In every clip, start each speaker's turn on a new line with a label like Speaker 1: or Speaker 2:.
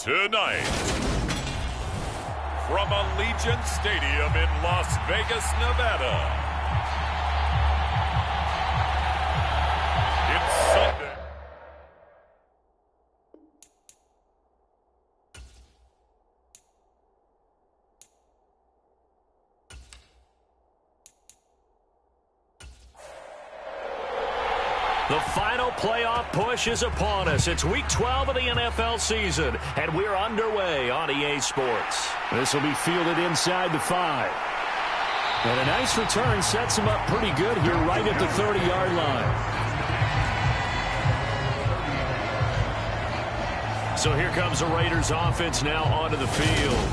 Speaker 1: Tonight, from Allegiant Stadium in Las Vegas, Nevada, it's Sunday.
Speaker 2: The final playoff push is upon us. It's Week 12 of the NFL season, and we're underway on EA Sports. This will be fielded inside the 5. And a nice return sets him up pretty good here right at the 30-yard line. So here comes the Raiders offense now onto the field.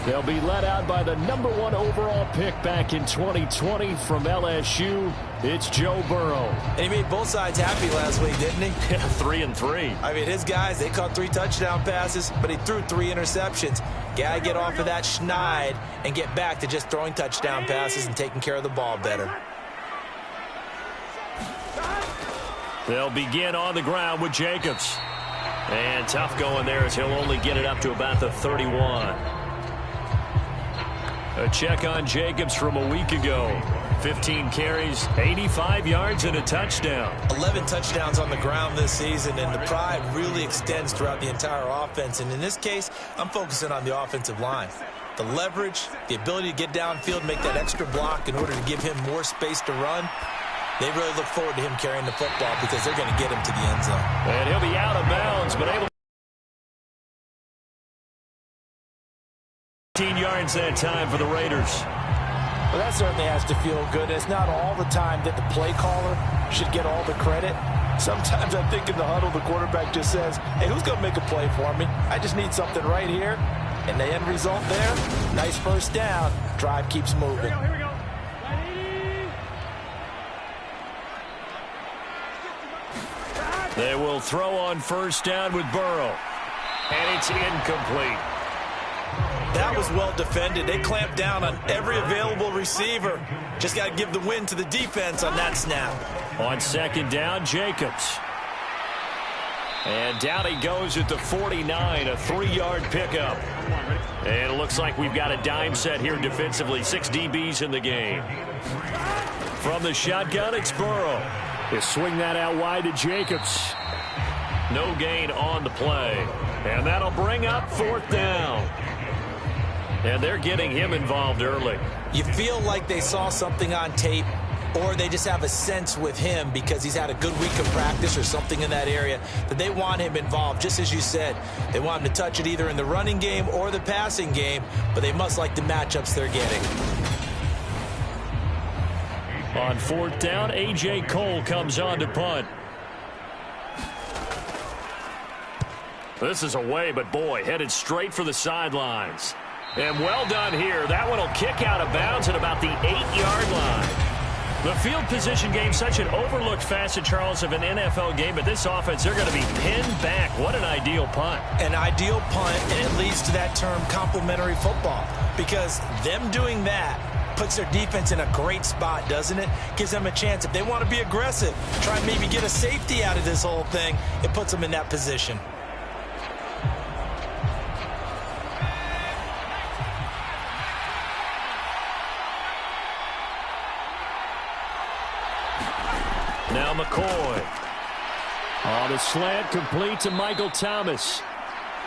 Speaker 2: They'll be led out by the #1 overall pick back in 2020 from LSU. It's Joe Burrow.
Speaker 3: And he made both sides happy last week, didn't he?
Speaker 2: Yeah, 3-3.
Speaker 3: I mean, his guys, they caught 3 touchdown passes, but he threw 3 interceptions. Gotta get off of that schneid and get back to just throwing touchdown passes and taking care of the ball better.
Speaker 2: They'll begin on the ground with Jacobs. And tough going there as he'll only get it up to about the 31. A check on Jacobs from a week ago. 15 carries, 85 yards, and a touchdown. 11 touchdowns on the ground this season, and the pride really extends throughout the entire offense. And in this case, I'm focusing on the offensive line. The leverage, the ability to get downfield, make that extra block in order to give him more space to run. They really look forward to him carrying the football because they're going to get him to the end zone. And he'll be out of bounds, but able 15 yards that time for the Raiders.
Speaker 4: Well, that certainly has to feel good. It's not all the time that the play caller should get all the credit. Sometimes I think in the huddle, the quarterback just says, hey, who's going to make a play for me? I just need something right here. And the end result there, nice first down. Drive keeps moving.
Speaker 5: Here we go.
Speaker 2: They will throw on first down with Burrow. And it's incomplete.
Speaker 3: That was well defended. They clamped down on every available receiver. Just got to give the win to the defense on that snap.
Speaker 2: On second down, Jacobs. And down he goes at the 49, a 3-yard pickup. And it looks like we've got a dime set here defensively. 6 DBs in the game. From the shotgun, it's Burrow. He'll swing that out wide to Jacobs. No gain on the play. And that'll bring up fourth down. And they're getting him involved early.
Speaker 3: You feel like they saw something on tape, or they just have a sense with him because he's had a good week of practice or something in that area that they want him involved. Just as you said, they want him to touch it either in the running game or the passing game, but they must like the matchups they're getting.
Speaker 2: On fourth down, A.J. Cole comes on to punt. This is away, but boy, headed straight for the sidelines. And well done here. That one will kick out of bounds at about the 8-yard line. The field position game, such an overlooked facet, Charles, of an NFL game, but this offense, they're going to be pinned back. What an ideal punt.
Speaker 3: An ideal punt, and it leads to that term complementary football, because them doing that puts their defense in a great spot, doesn't it? Gives them a chance. If they want to be aggressive, try and maybe get a safety out of this whole thing, it puts them in that position.
Speaker 2: Now McCoy. On a slant, complete to Michael Thomas.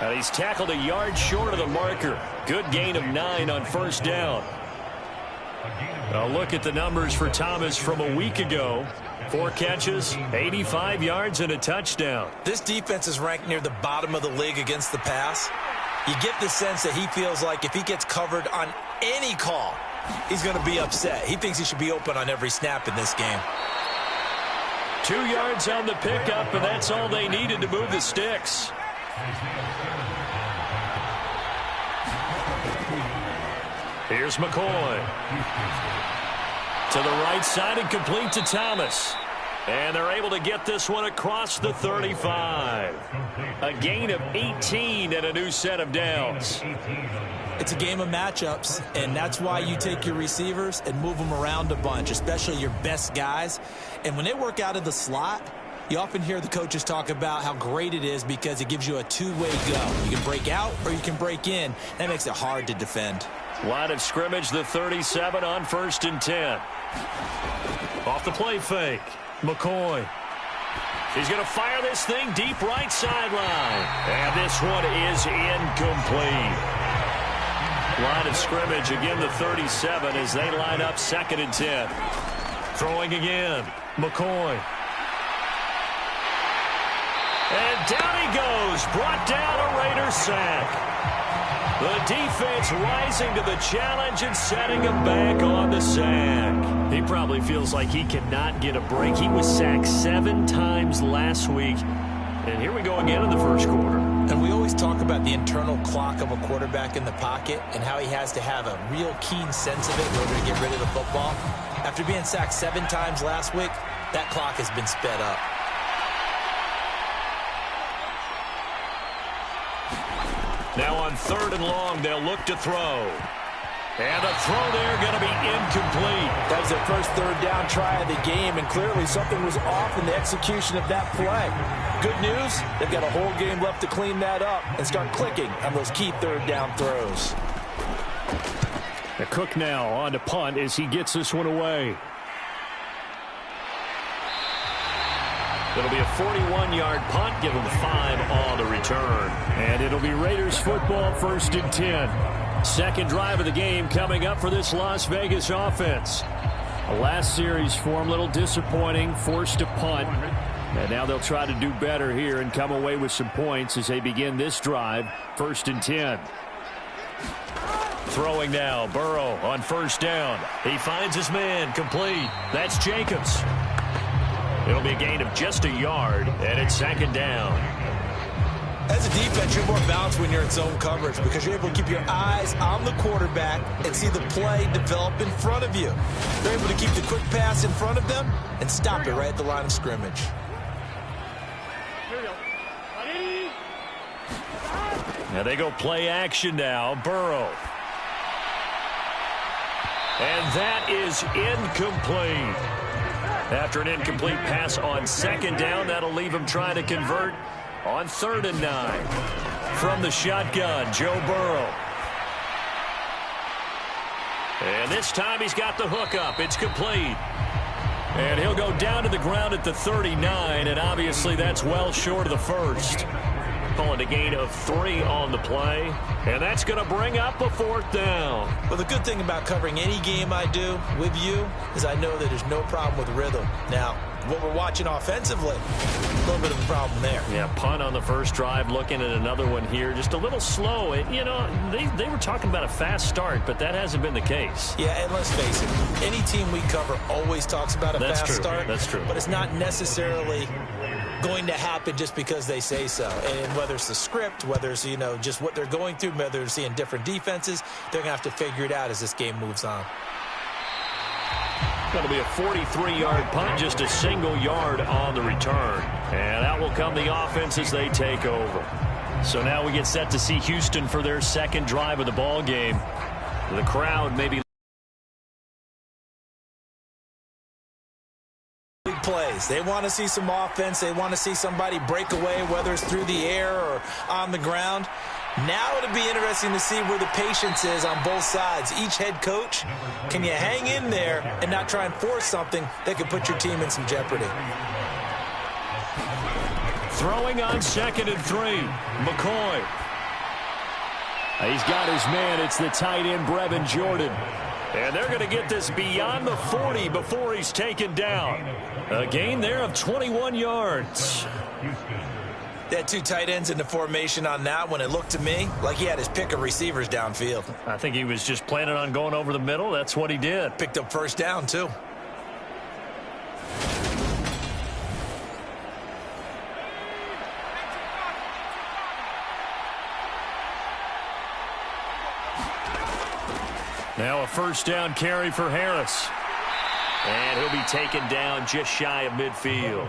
Speaker 2: And he's tackled a yard short of the marker. Good gain of 9 on first down. A look at the numbers for Thomas from a week ago. 4 catches, 85 yards, and a touchdown.
Speaker 3: This defense is ranked near the bottom of the league against the pass. You get the sense that he feels like if he gets covered on any call, he's going to be upset. He thinks he should be open on every snap in this game.
Speaker 2: 2 yards on the pickup, and that's all they needed to move the sticks. Here's McCoy. To the right side and complete to Thomas. And they're able to get this one across the 35. A gain of 18 and a new set of downs.
Speaker 3: It's a game of matchups, and that's why you take your receivers and move them around a bunch, especially your best guys. And when they work out of the slot, You often hear the coaches talk about how great it is because it gives you a two-way go. You can break out or you can break in. That makes it hard to defend.
Speaker 2: Line of scrimmage, the 37 on 1st and 10. Off the play fake. McCoy. He's going to fire this thing deep right sideline. And this one is incomplete. Line of scrimmage, again the 37 as they line up 2nd and 10. Throwing again. McCoy. And down he goes. Brought down a Raider sack. The defense rising to the challenge and setting him back on the sack. He probably feels like he cannot get a break. He was sacked 7 times last week. And here we go again in the first quarter.
Speaker 3: And we always talk about the internal clock of a quarterback in the pocket and how he has to have a real keen sense of it in order to get rid of the football. After being sacked 7 times last week, that clock has been sped up.
Speaker 2: Now on 3rd and long, they'll look to throw. And a throw there going to be incomplete.
Speaker 4: That was their first 3rd down try of the game, and clearly something was off in the execution of that play. Good news, they've got a whole game left to clean that up and start clicking on those key 3rd down throws.
Speaker 2: The Cook now on to punt as he gets this one away. It'll be a 41-yard punt. Give them 5 on the return. And it'll be Raiders football 1st and 10. Second drive of the game coming up for this Las Vegas offense. The last series for them, a little disappointing, forced to punt. And now they'll try to do better here and come away with some points as they begin this drive, 1st and 10. Throwing now, Burrow on 1st down. He finds his man, complete. That's Jacobs. It'll be a gain of just a yard, and it's 2nd down.
Speaker 3: As a defense, you're more balanced when you're in zone coverage because you're able to keep your eyes on the quarterback and see the play develop in front of you. You're able to keep the quick pass in front of them and stop it right at the line of scrimmage.
Speaker 2: Now they go play action now. Burrow. And that is incomplete. After an incomplete pass on 2nd down, that'll leave him trying to convert on 3rd and 9. From the shotgun, Joe Burrow. And this time he's got the hook up. It's complete. And he'll go down to the ground at the 39, and obviously that's well short of the first. Calling a gain of 3 on the play, and that's going to bring up a 4th down.
Speaker 3: Well, the good thing about covering any game I do with you is I know that there's no problem with rhythm. Now, what we're watching offensively, a little bit of a problem there.
Speaker 2: Yeah, punt on the first drive, looking at another one here, just a little slow. You know, they were talking about a fast start, but that hasn't been the case.
Speaker 3: Yeah, and let's face it, any team we cover always talks about a fast start.
Speaker 2: That's true.
Speaker 3: But it's not necessarily going to happen just because they say so. And whether it's the script, whether it's, you know, just what they're going through, whether they're seeing different defenses, they're going to have to figure it out as this game moves on.
Speaker 2: Going to be a 43-yard punt, just a single yard on the return. And out will come the offense as they take over. So now we get set to see Houston for their 2nd drive of the ball game. The crowd maybe
Speaker 3: plays. They want to see some offense. They want to see somebody break away, whether it's through the air or on the ground. Now it'll be interesting to see where the patience is on both sides. Each head coach, can you hang in there and not try and force something that could put your team in some jeopardy?
Speaker 2: Throwing on 2nd and 3. McCoy. He's got his man. It's the tight end, Brevin Jordan. And they're going to get this beyond the 40 before he's taken down. A gain there of 21 yards.
Speaker 3: They had 2 tight ends in the formation on that one. It looked to me like he had his pick of receivers downfield.
Speaker 2: I think he was just planning on going over the middle. That's what he did.
Speaker 3: Picked up 1st down, too.
Speaker 2: Now a 1st down carry for Harris. And he'll be taken down just shy of midfield.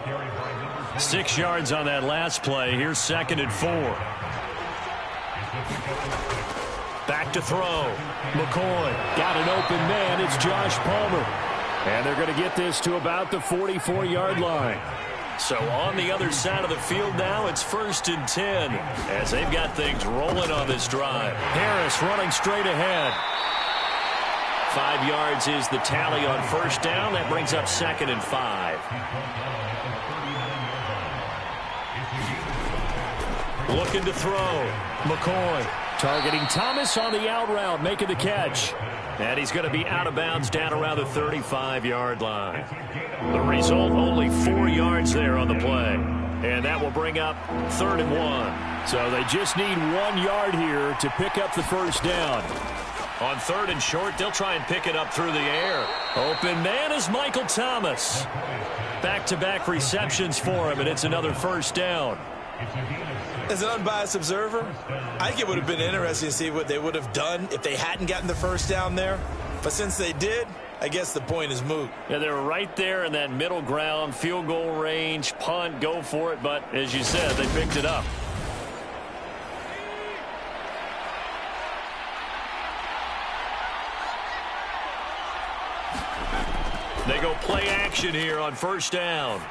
Speaker 2: 6 yards on that last play. Here's 2nd and 4. Back to throw. McCoy got an open man. It's Josh Palmer. And they're going to get this to about the 44-yard line. So on the other side of the field now, it's 1st and 10 as they've got things rolling on this drive. Harris running straight ahead. 5 yards is the tally on 1st down. That brings up 2nd and 5. Looking to throw. McCoy targeting Thomas on the out route, making the catch. And he's going to be out of bounds down around the 35-yard line. The result, only 4 yards there on the play. And that will bring up 3rd and 1.
Speaker 5: So they just need 1 yard here to pick up the 1st down.
Speaker 2: On 3rd and short, they'll try and pick it up through the air. Open man is Michael Thomas. Back-to-back receptions for him, and it's another 1st down.
Speaker 3: As an unbiased observer, I think it would have been interesting to see what they would have done if they hadn't gotten the 1st down there. But since they did, I guess the point is moot.
Speaker 2: Yeah, they were right there in that middle ground, field goal range, punt, go for it. But as you said, they picked it up. They go play action here on 1st down.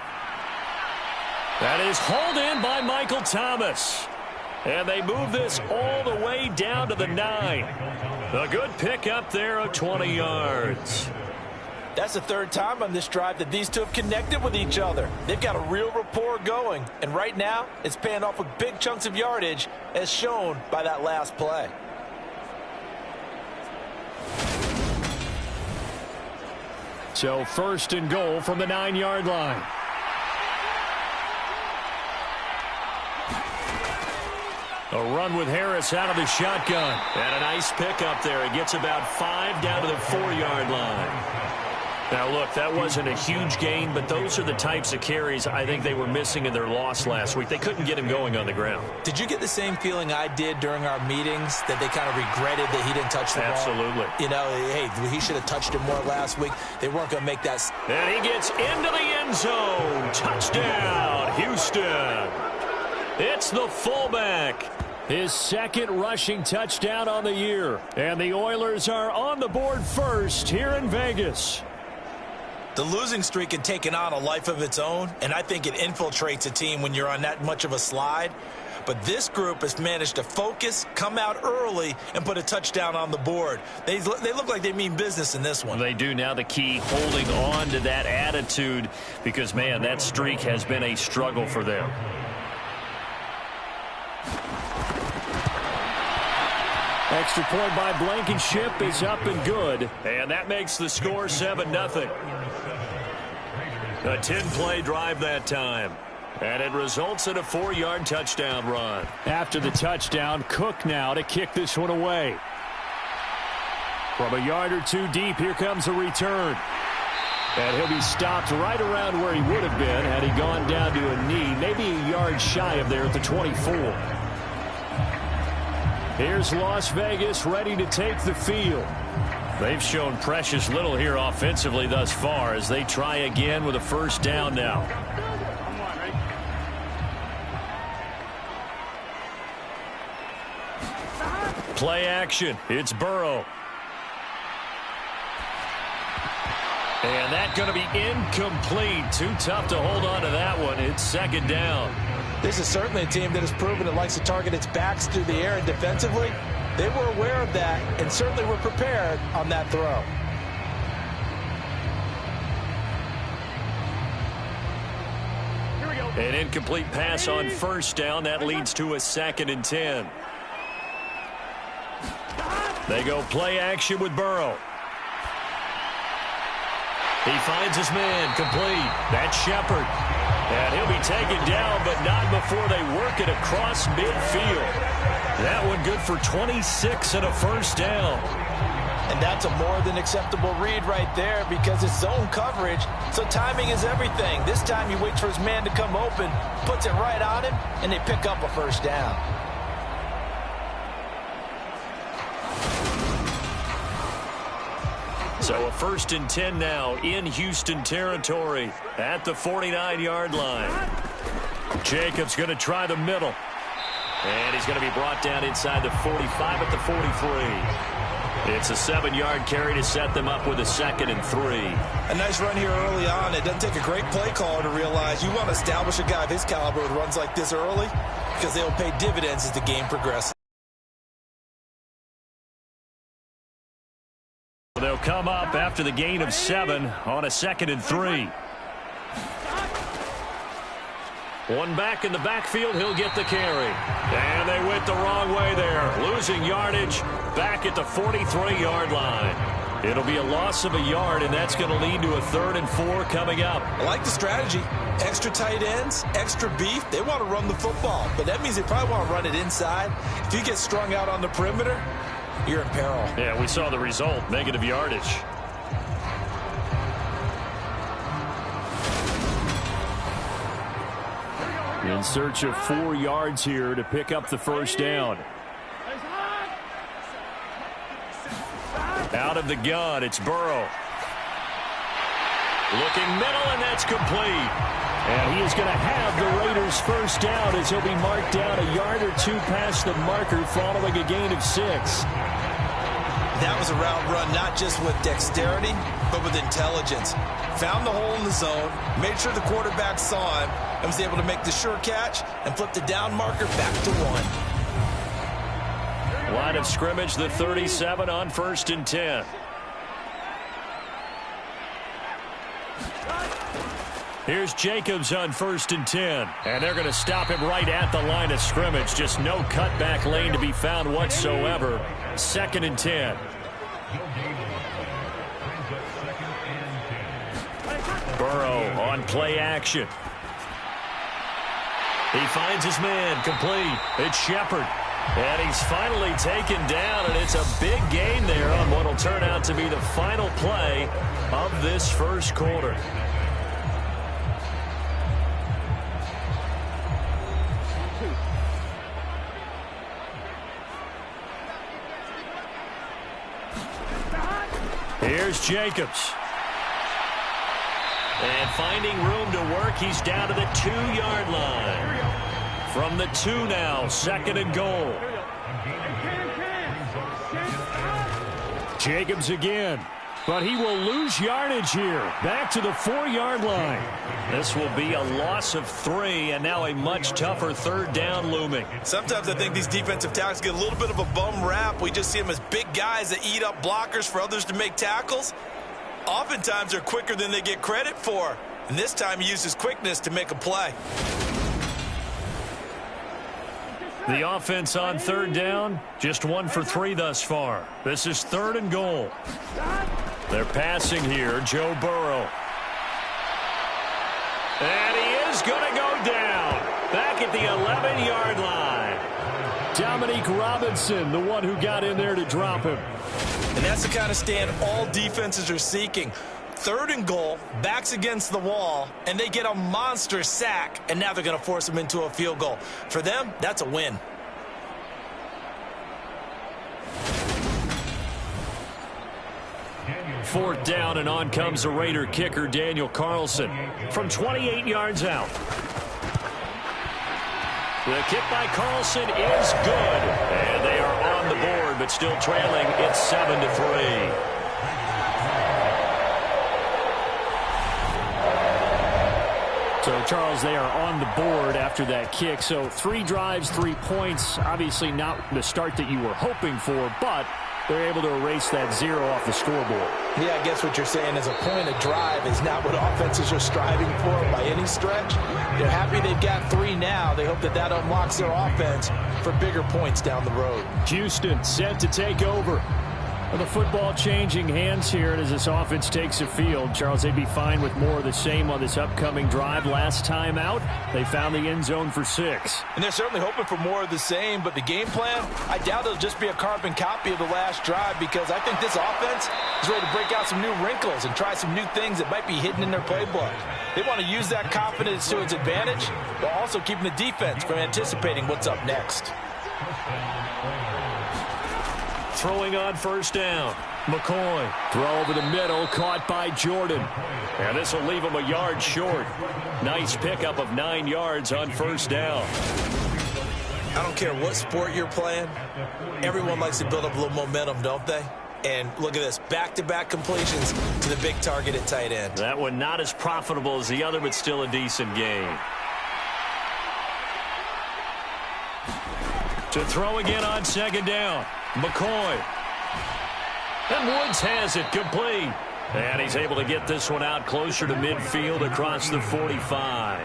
Speaker 2: That is hauled in by Michael Thomas. And they move this all the way down to the 9. A good pickup there of 20 yards.
Speaker 4: That's the 3rd time on this drive that these two have connected with each other. They've got a real rapport going. And right now, it's paying off with big chunks of yardage, as shown by that last play.
Speaker 5: So 1st and goal from the 9-yard line.
Speaker 2: A run with Harris out of the shotgun. And a nice pickup there. He gets about 5 down to the 4-yard line. Now, look, that wasn't a huge gain, but those are the types of carries I think they were missing in their loss last week. They couldn't get him going on the ground.
Speaker 3: Did you get the same feeling I did during our meetings, that they kind of regretted that he didn't touch the ball?
Speaker 2: Absolutely.
Speaker 3: You know, hey, he should have touched it more last week. They weren't going to make that.
Speaker 2: And he gets into the end zone. Touchdown, Houston. It's the fullback.
Speaker 5: His 2nd rushing touchdown on the year. And the Oilers are on the board first here in Vegas.
Speaker 3: The losing streak had taken on a life of its own, and I think it infiltrates a team when you're on that much of a slide. But this group has managed to focus, come out early, and put a touchdown on the board. They look like they mean business in this one.
Speaker 2: They do. Now the key, holding on to that attitude, because, man, that streak has been a struggle for them.
Speaker 5: Extra point by Blankenship is up and good.
Speaker 2: And that makes the score 7-0. A 10-play drive that time. And it results in a 4-yard touchdown run.
Speaker 5: After the touchdown, Cook now to kick this one away. From a yard or two deep, here comes a return. And he'll be stopped right around where he would have been had he gone down to a knee, maybe a yard shy of there at the 24. Here's Las Vegas ready to take the field.
Speaker 2: They've shown precious little here offensively thus far as they try again with a 1st down now. Play action. It's Burrow. And that's going to be incomplete. Too tough to hold on to that one. It's 2nd down.
Speaker 3: This is certainly a team that has proven it likes to target its backs through the air, and defensively, they were aware of that and certainly were prepared on that throw.
Speaker 2: An incomplete pass on 1st down. That leads to a 2nd and 10. They go play action with Burrow. He finds his man, complete. That's Shepard. And he'll be taken down, but not before they work it across midfield. That one good for 26 and a 1st down.
Speaker 4: And that's a more than acceptable read right there because it's zone coverage, so timing is everything. This time he waits for his man to come open, puts it right on him, and they pick up a 1st down.
Speaker 2: So a 1st and 10 now in Houston territory at the 49-yard line. Jacobs going to try the middle. And he's going to be brought down inside the 45 at the 43. It's a 7-yard carry to set them up with a 2nd and 3.
Speaker 3: A nice run here early on. It doesn't take a great play caller to realize you want to establish a guy of his caliber with runs like this early because they'll pay dividends as the game progresses.
Speaker 2: They'll come up after the gain of 7 on a 2nd and 3. One back in the backfield, he'll get the carry. And they went the wrong way there, losing yardage back at the 43-yard line. It'll be a loss of a yard, and that's going to lead to a 3rd and 4 coming up.
Speaker 3: I like the strategy. Extra tight ends, extra beef. They want to run the football, but that means they probably want to run it inside. If you get strung out on the perimeter, you're in peril.
Speaker 2: Yeah, we saw the result, negative yardage.
Speaker 5: In search of 4 yards here to pick up the first down.
Speaker 2: Out of the gun, it's Burrow. Looking middle, and that's complete.
Speaker 5: And he is going to have the Raiders first down as he'll be marked down a yard or 2 past the marker following a gain of 6.
Speaker 3: That was a route run not just with dexterity, but with intelligence. Found the hole in the zone, made sure the quarterback saw him, and was able to make the sure catch and flip the down marker back to 1.
Speaker 2: Line of scrimmage, the 37 on 1st and 10. Here's Jacobs on 1st and 10. And they're going to stop him right at the line of scrimmage. Just no cutback lane to be found whatsoever. 2nd and 10. Burrow on play action. He finds his man, complete. It's Shepard. And he's finally taken down, and it's a big gain there on what will turn out to be the final play of this first quarter. Here's Jacobs. And finding room to work, he's down to the 2-yard line. From the 2 now, 2nd and goal.
Speaker 5: Jacobs again. But he will lose yardage here. Back to the 4-yard line.
Speaker 2: This will be a loss of 3, and now a much tougher 3rd down looming.
Speaker 3: Sometimes I think these defensive tackles get a little bit of a bum rap. We just see them as big guys that eat up blockers for others to make tackles. Oftentimes they're quicker than they get credit for. And this time he uses quickness to make a play.
Speaker 2: The offense on 3rd down, just 1 for 3 thus far. This is 3rd and goal. They're passing here, Joe Burrow. And he is going to go down. Back at the 11-yard line.
Speaker 5: Dominique Robinson, the one who got in there to drop him.
Speaker 3: And that's the kind of stand all defenses are seeking. 3rd and goal, backs against the wall, and they get a monster sack, and now they're going to force them into a field goal. For them, that's a win.
Speaker 2: Fourth down, and on comes the Raider kicker, Daniel Carlson, from 28 yards out. The kick by Carlson is good, and they are on the board, but still trailing. It's 7-3.
Speaker 5: So, Charles, they are on the board after that kick. So 3 drives, 3 points. Obviously not the start that you were hoping for, but they're able to erase that 0 off the scoreboard.
Speaker 3: Yeah, I guess what you're saying is a point of drive is not what offenses are striving for by any stretch. They're happy they've got 3 now. They hope that that unlocks their offense for bigger points down the road.
Speaker 5: Houston set to take over. Well, the football changing hands here, and as this offense takes the field, Charles, they'd be fine with more of the same on this upcoming drive. Last time out, they found the end zone for 6.
Speaker 4: And they're certainly hoping for more of the same, but the game plan, I doubt it'll just be a carbon copy of the last drive, because I think this offense is ready to break out some new wrinkles and try some new things that might be hidden in their playbook. They want to use that confidence to its advantage, while also keeping the defense from anticipating what's up next.
Speaker 2: Throwing on first down. McCoy.
Speaker 5: Throw over the middle, caught by Jordan.
Speaker 2: And this will leave him a yard short. Nice pickup of 9 yards on first down.
Speaker 3: I don't care what sport you're playing. Everyone likes to build up a little momentum, don't they? And look at this, back-to-back completions to the big target at tight end.
Speaker 2: That one not as profitable as the other, but still a decent gain. To throw again on second down. McCoy. And Woods has it complete. And he's able to get this one out closer to midfield across the 45.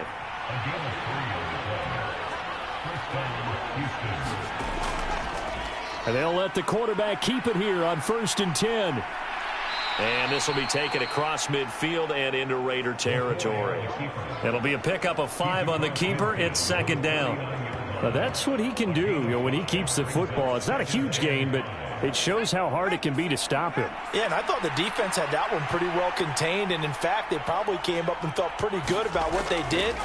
Speaker 5: And they'll let the quarterback keep it here on 1st and 10.
Speaker 2: And this will be taken across midfield and into Raider territory. It'll be a pickup of 5 on the keeper. It's second down.
Speaker 5: Well, that's what he can do, you know, when he keeps the football. It's not a huge gain, but it shows how hard it can be to stop him.
Speaker 4: Yeah, and I thought the defense had that one pretty well contained. And, in fact, they probably came up and felt pretty good about what they did.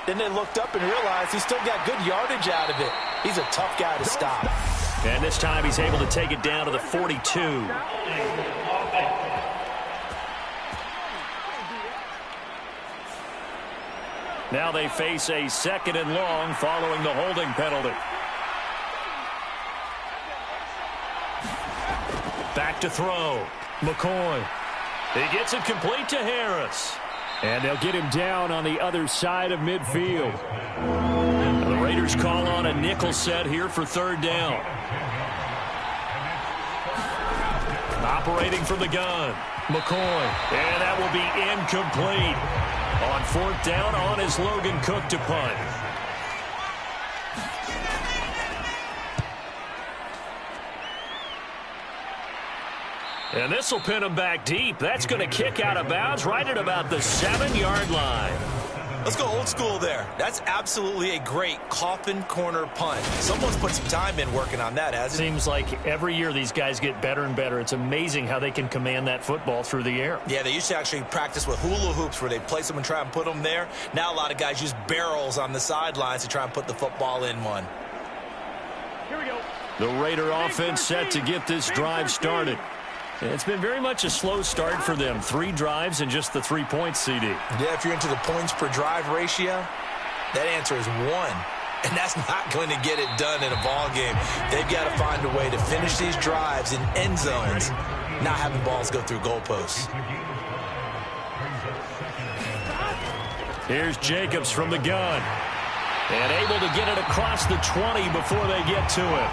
Speaker 4: Then they looked up and realized he still got good yardage out of it. He's a tough guy to stop.
Speaker 2: And this time he's able to take it down to the 42. Now they face a 2nd and long following the holding penalty. Back to throw. McCoy. He gets it complete to Harris.
Speaker 5: And they'll get him down on the other side of midfield.
Speaker 2: The Raiders call on a nickel set here for 3rd down. Operating from the gun. McCoy. And that will be incomplete. On 4th down, on is Logan Cook to punt. And this will pin him back deep. That's going to kick out of bounds right at about the 7-yard line.
Speaker 3: Let's go old school there. That's absolutely a great coffin corner punt. Someone's put some time in working on that, hasn't it?
Speaker 2: Seems like every year these guys get better and better. It's amazing how they can command that football through the air.
Speaker 3: Yeah, they used to actually practice with hula hoops where they place them and try and put them there. Now a lot of guys use barrels on the sidelines to try and put the football in one.
Speaker 2: Here we go. The Raider offense set to get this drive started. It's been very much a slow start for them. 3 drives and just the 3 points, CD.
Speaker 3: Yeah, if you're into the points per drive ratio, that answer is 1. And that's not going to get it done in a ball game. They've got to find a way to finish these drives in end zones, not having balls go through goalposts.
Speaker 2: Here's Jacobs from the gun. And able to get it across the 20 before they get to it.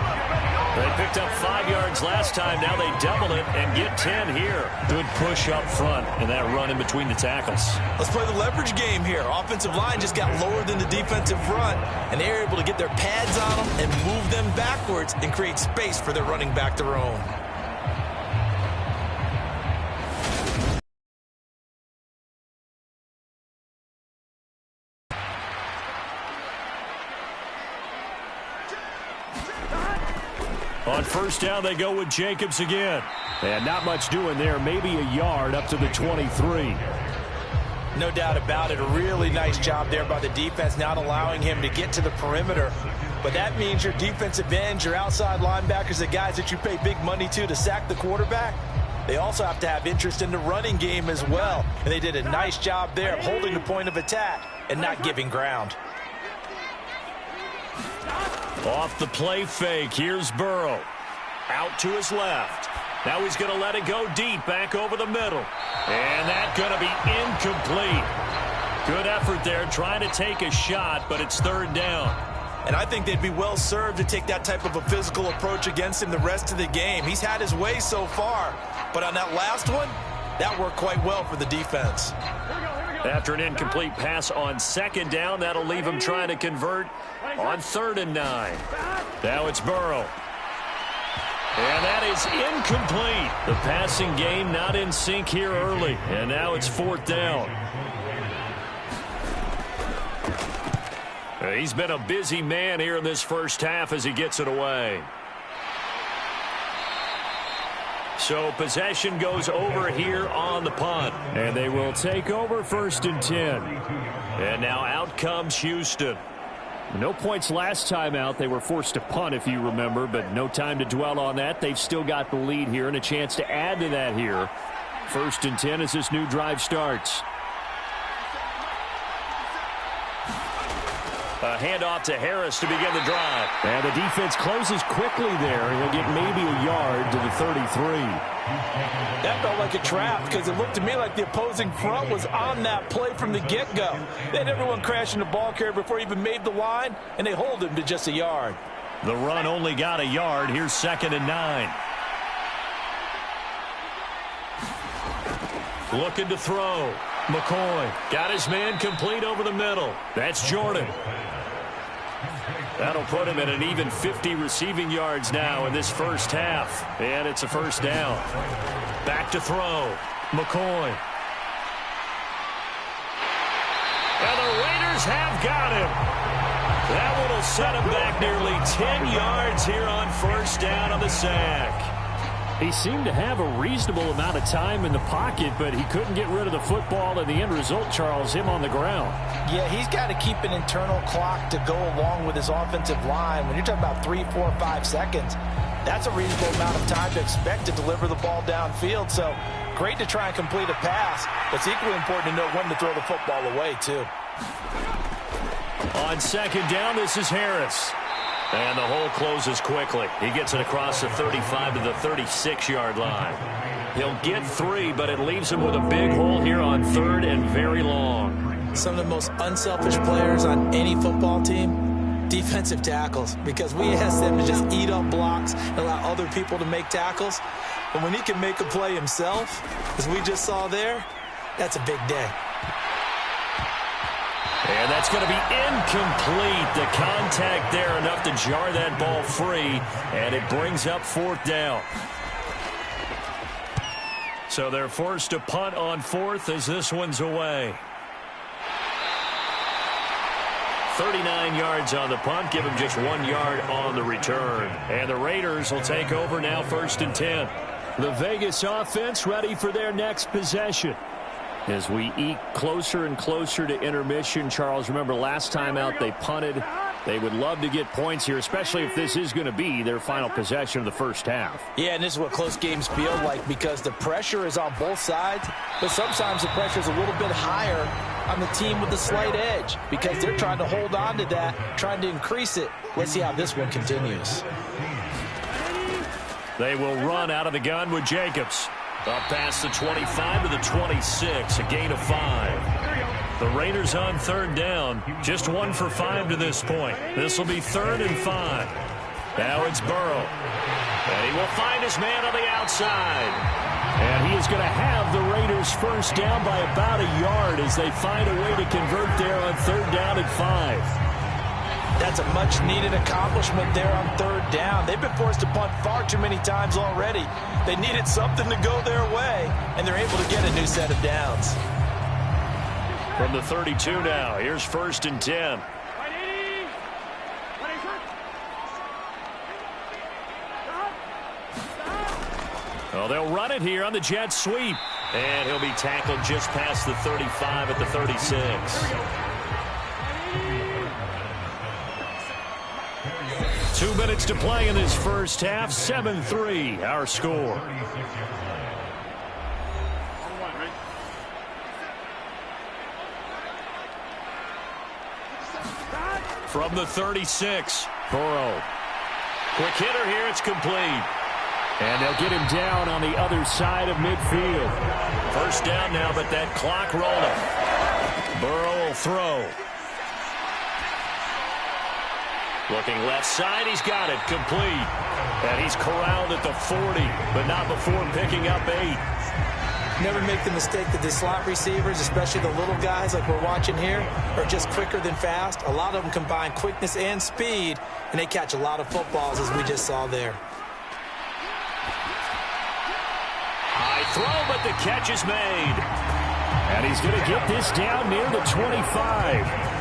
Speaker 2: They picked up 5 yards last time. Now they double it and get 10 here. Good push up front and that run in between the tackles.
Speaker 3: Let's play the leverage game here. Offensive line just got lower than the defensive front, and they were able to get their pads on them and move them backwards and create space for their running back to roam.
Speaker 2: On 1st down, they go with Jacobs again.
Speaker 5: And not much doing there. Maybe a yard up to the 23.
Speaker 4: No doubt about it. A really nice job there by the defense, not allowing him to get to the perimeter. But that means your defensive ends, your outside linebackers, the guys that you pay big money to sack the quarterback, they also have to have interest in the running game as well. And they did a nice job there of holding the point of attack and not giving ground.
Speaker 2: Off the play fake, here's Burrow. Out to his left. Now he's going to let it go deep, back over the middle. And that's going to be incomplete. Good effort there, trying to take a shot, but it's 3rd down.
Speaker 3: And I think they'd be well served to take that type of a physical approach against him the rest of the game. He's had his way so far, but on that last one, that worked quite well for the defense.
Speaker 2: After an incomplete pass on 2nd down, that'll leave him trying to convert on 3rd and 9. Now it's Burrow. And that is incomplete. The passing game not in sync here early. And now it's 4th down. He's been a busy man here in this first half as he gets it away. So possession goes over here on the punt.
Speaker 5: And they will take over 1st and 10.
Speaker 2: And now out comes Houston.
Speaker 5: No points last time out. They were forced to punt, if you remember, but no time to dwell on that. They've still got the lead here and a chance to add to that here. 1st and 10 as this new drive starts.
Speaker 2: A handoff to Harris to begin the drive.
Speaker 5: And the defense closes quickly there. He'll get maybe a yard. yard to the 33.
Speaker 4: That felt like a trap because it looked to me like the opposing front was on that play from the get-go. They had everyone crashing the ball carrier before he even made the line, and they hold him to just a yard.
Speaker 5: The run only got a yard. Here's 2nd and 9. Looking to throw. McCoy got his man complete over the middle. That's Jordan. That'll put him at an even 50 receiving yards now in this first half. And it's a first down. Back to throw. McCoy. And the Raiders have got him. That one will set him back nearly 10 yards here on first down on the sack. He seemed to have a reasonable amount of time in the pocket, but he couldn't get rid of the football, and the end result, Charles, him on the ground.
Speaker 4: Yeah, he's got to keep an internal clock to go along with his offensive line. When you're talking about 3, 4, 5 seconds, that's a reasonable amount of time to expect to deliver the ball downfield. So great to try and complete a pass, but it's equally important to know when to throw the football away, too.
Speaker 5: On 2nd down, this is Harris. And the hole closes quickly. He gets it across the 35 to the 36-yard line. He'll get 3, but it leaves him with a big hole here on 3rd and very long.
Speaker 3: Some of the most unselfish players on any football team, defensive tackles, because we ask them to just eat up blocks and allow other people to make tackles. But when he can make a play himself, as we just saw there, that's a big day.
Speaker 5: And that's going to be incomplete. The contact there enough to jar that ball free, and it brings up 4th down. So they're forced to punt on 4th as this one's away. 39 yards on the punt, give him just 1 yard on the return. And the Raiders will take over now 1st and 10. The Vegas offense ready for their next possession. As we eke closer and closer to intermission, Charles, remember last time out they punted. They would love to get points here, especially if this is going to be their final possession of the first half.
Speaker 4: Yeah, and this is what close games feel like because the pressure is on both sides, but sometimes the pressure is a little bit higher on the team with the slight edge because they're trying to hold on to that, trying to increase it. Let's see how this one continues.
Speaker 5: They will run out of the gun with Jacobs. Up past the 25 to the 26, a gain of 5. The Raiders on 3rd down, just 1 for 5 to this point. This will be 3rd and 5. Now it's Burrow. And he will find his man on the outside. And he is going to have the Raiders first down by about a yard as they find a way to convert there on 3rd down and 5.
Speaker 4: That's a much-needed accomplishment there on 3rd down. They've been forced to punt far too many times already. They needed something to go their way, and they're able to get a new set of downs.
Speaker 5: From the 32 now, here's 1st and 10. Well, they'll run it here on the jet sweep. And he'll be tackled just past the 35 at the 36. 2 minutes to play in this first half. 7-3, our score. From the 36, Burrow. Quick hitter here, it's complete. And they'll get him down on the other side of midfield. First down now, but that clock rolling. Burrow will throw. Looking left side, he's got it, complete. And he's corralled at the 40, but not before picking up 8.
Speaker 3: Never make the mistake that the slot receivers, especially the little guys like we're watching here, are just quicker than fast. A lot of them combine quickness and speed, and they catch a lot of footballs, as we just saw there.
Speaker 5: High throw, but the catch is made. And he's going to get this down near the 25.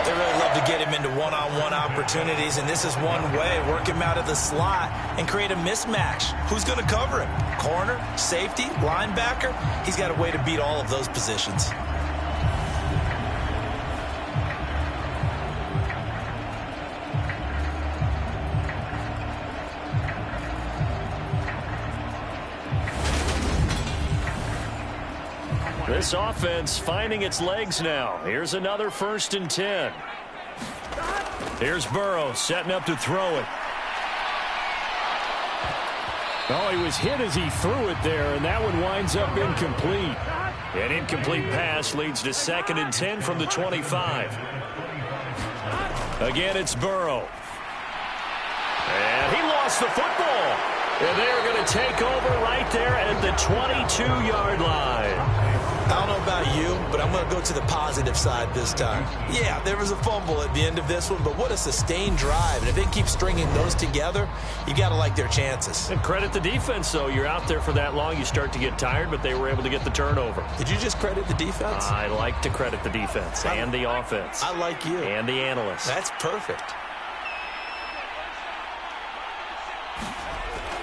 Speaker 3: They really love to get him into one-on-one opportunities, and this is one way. Work him out of the slot and create a mismatch. Who's going to cover him? Corner, safety, linebacker? He's got a way to beat all of those positions.
Speaker 5: This offense finding its legs now. Here's another 1st and 10. Here's Burrow setting up to throw it. Oh, he was hit as he threw it there, and that one winds up incomplete.
Speaker 2: An incomplete pass leads to 2nd and 10 from the 25. Again, it's Burrow. And he lost the football. And they're going to take over right there at the 22-yard line.
Speaker 3: I don't know about you, but I'm going to go to the positive side this time. Yeah, there was a fumble at the end of this one, but what a sustained drive. And if they keep stringing those together, you got to like their chances.
Speaker 2: And credit the defense, though. You're out there for that long, you start to get tired, but they were able to get the turnover.
Speaker 3: Did you just credit the defense?
Speaker 2: I like to credit the defense and the offense.
Speaker 3: I like you.
Speaker 2: And the analysts.
Speaker 3: That's perfect.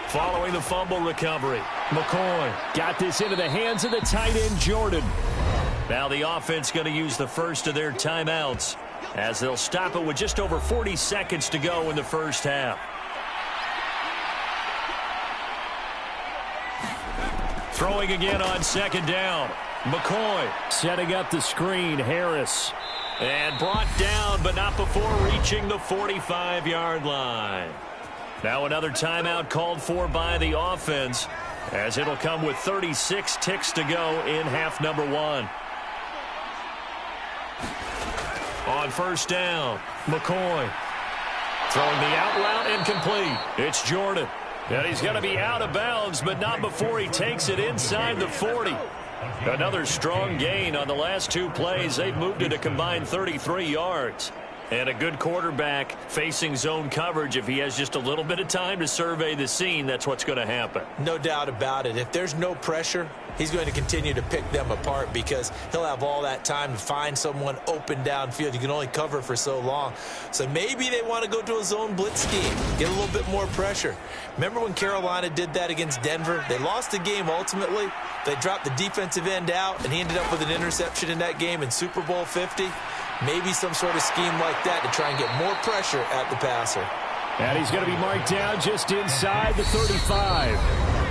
Speaker 2: Following the fumble recovery,
Speaker 5: McCoy got this into the hands of the tight end, Jordan.
Speaker 2: Now the offense going to use the first of their timeouts as they'll stop it with just over 40 seconds to go in the first half. Throwing again on 2nd down. McCoy
Speaker 5: setting up the screen. Harris.
Speaker 2: And brought down, but not before reaching the 45-yard line. Now another timeout called for by the offense, as it'll come with 36 ticks to go in half number 1. On 1st down, McCoy throwing the out route incomplete. It's Jordan. And he's going to be out of bounds, but not before he takes it inside the 40. Another strong gain on the last 2 plays. They've moved it a combined 33 yards. And a good quarterback facing zone coverage, if he has just a little bit of time to survey the scene, that's what's going to happen.
Speaker 3: No doubt about it. If there's no pressure, he's going to continue to pick them apart because he'll have all that time to find someone open downfield. You can only cover for so long. So maybe they want to go to a zone blitz scheme, get a little bit more pressure. Remember when Carolina did that against Denver? They lost the game ultimately. They dropped the defensive end out, and he ended up with an interception in that game in Super Bowl 50. Maybe some sort of scheme like that to try and get more pressure at the passer.
Speaker 5: And he's going to be marked down just inside the 35.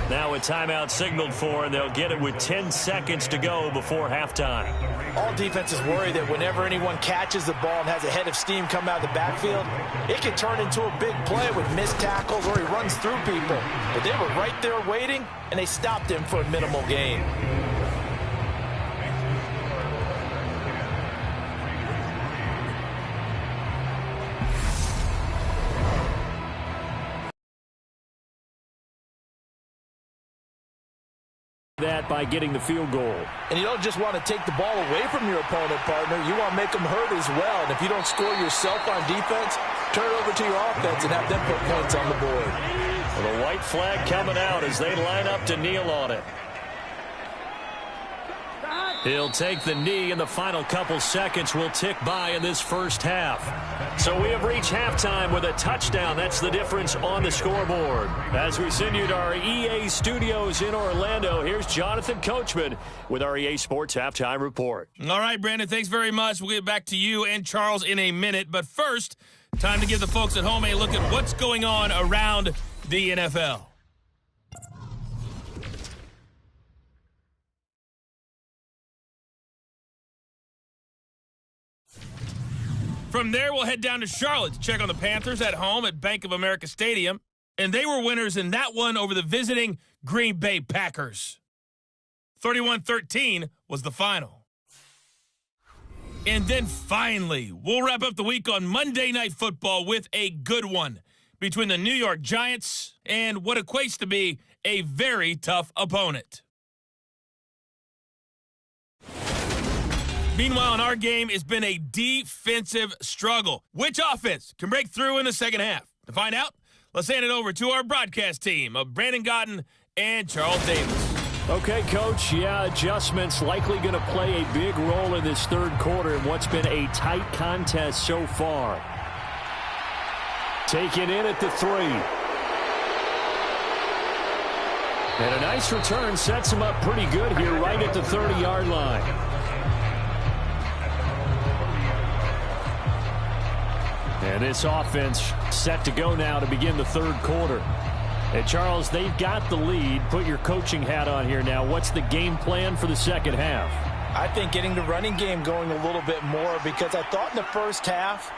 Speaker 2: Now a timeout signaled for, and they'll get it with 10 seconds to go before halftime.
Speaker 4: All defenses worry that whenever anyone catches the ball and has a head of steam come out of the backfield, it can turn into a big play with missed tackles or he runs through people. But they were right there waiting, and they stopped him for a minimal gain.
Speaker 5: That by getting the field goal.
Speaker 4: And you don't just want to take the ball away from your opponent, partner. You want to make them hurt as well. And if you don't score yourself on defense, turn it over to your offense and have them put points on the board.
Speaker 2: Well, the white flag coming out as they line up to kneel on it. He'll take the knee, and the final couple seconds will tick by in this first half. So we have reached halftime with a touchdown. That's the difference on the scoreboard. As we send you to our EA studios in Orlando, here's Jonathan Coachman with our EA Sports Halftime Report.
Speaker 6: All right, Brandon, thanks very much. We'll get back to you and Charles in a minute. But first, time to give the folks at home a look at what's going on around the NFL. From there, we'll head down to Charlotte to check on the Panthers at home at Bank of America Stadium. And they were winners in that one over the visiting Green Bay Packers. 31-13 was the final. And then finally, we'll wrap up the week on Monday Night Football with a good one between the New York Giants and what equates to be a very tough opponent. Meanwhile, in our game, it's been a defensive struggle. Which offense can break through in the second half? To find out, let's hand it over to our broadcast team of Brandon Gotten and Charles Davis.
Speaker 5: Okay, Coach, adjustments likely going to play a big role in this third quarter in what's been a tight contest so far. Taken in at the 3. And a nice return sets him up pretty good here right at the 30-yard line. And this offense set to go now to begin the third quarter. And Charles, they've got the lead. Put your coaching hat on here now. What's the game plan for the second half?
Speaker 4: I think getting the running game going a little bit more because I thought in the first half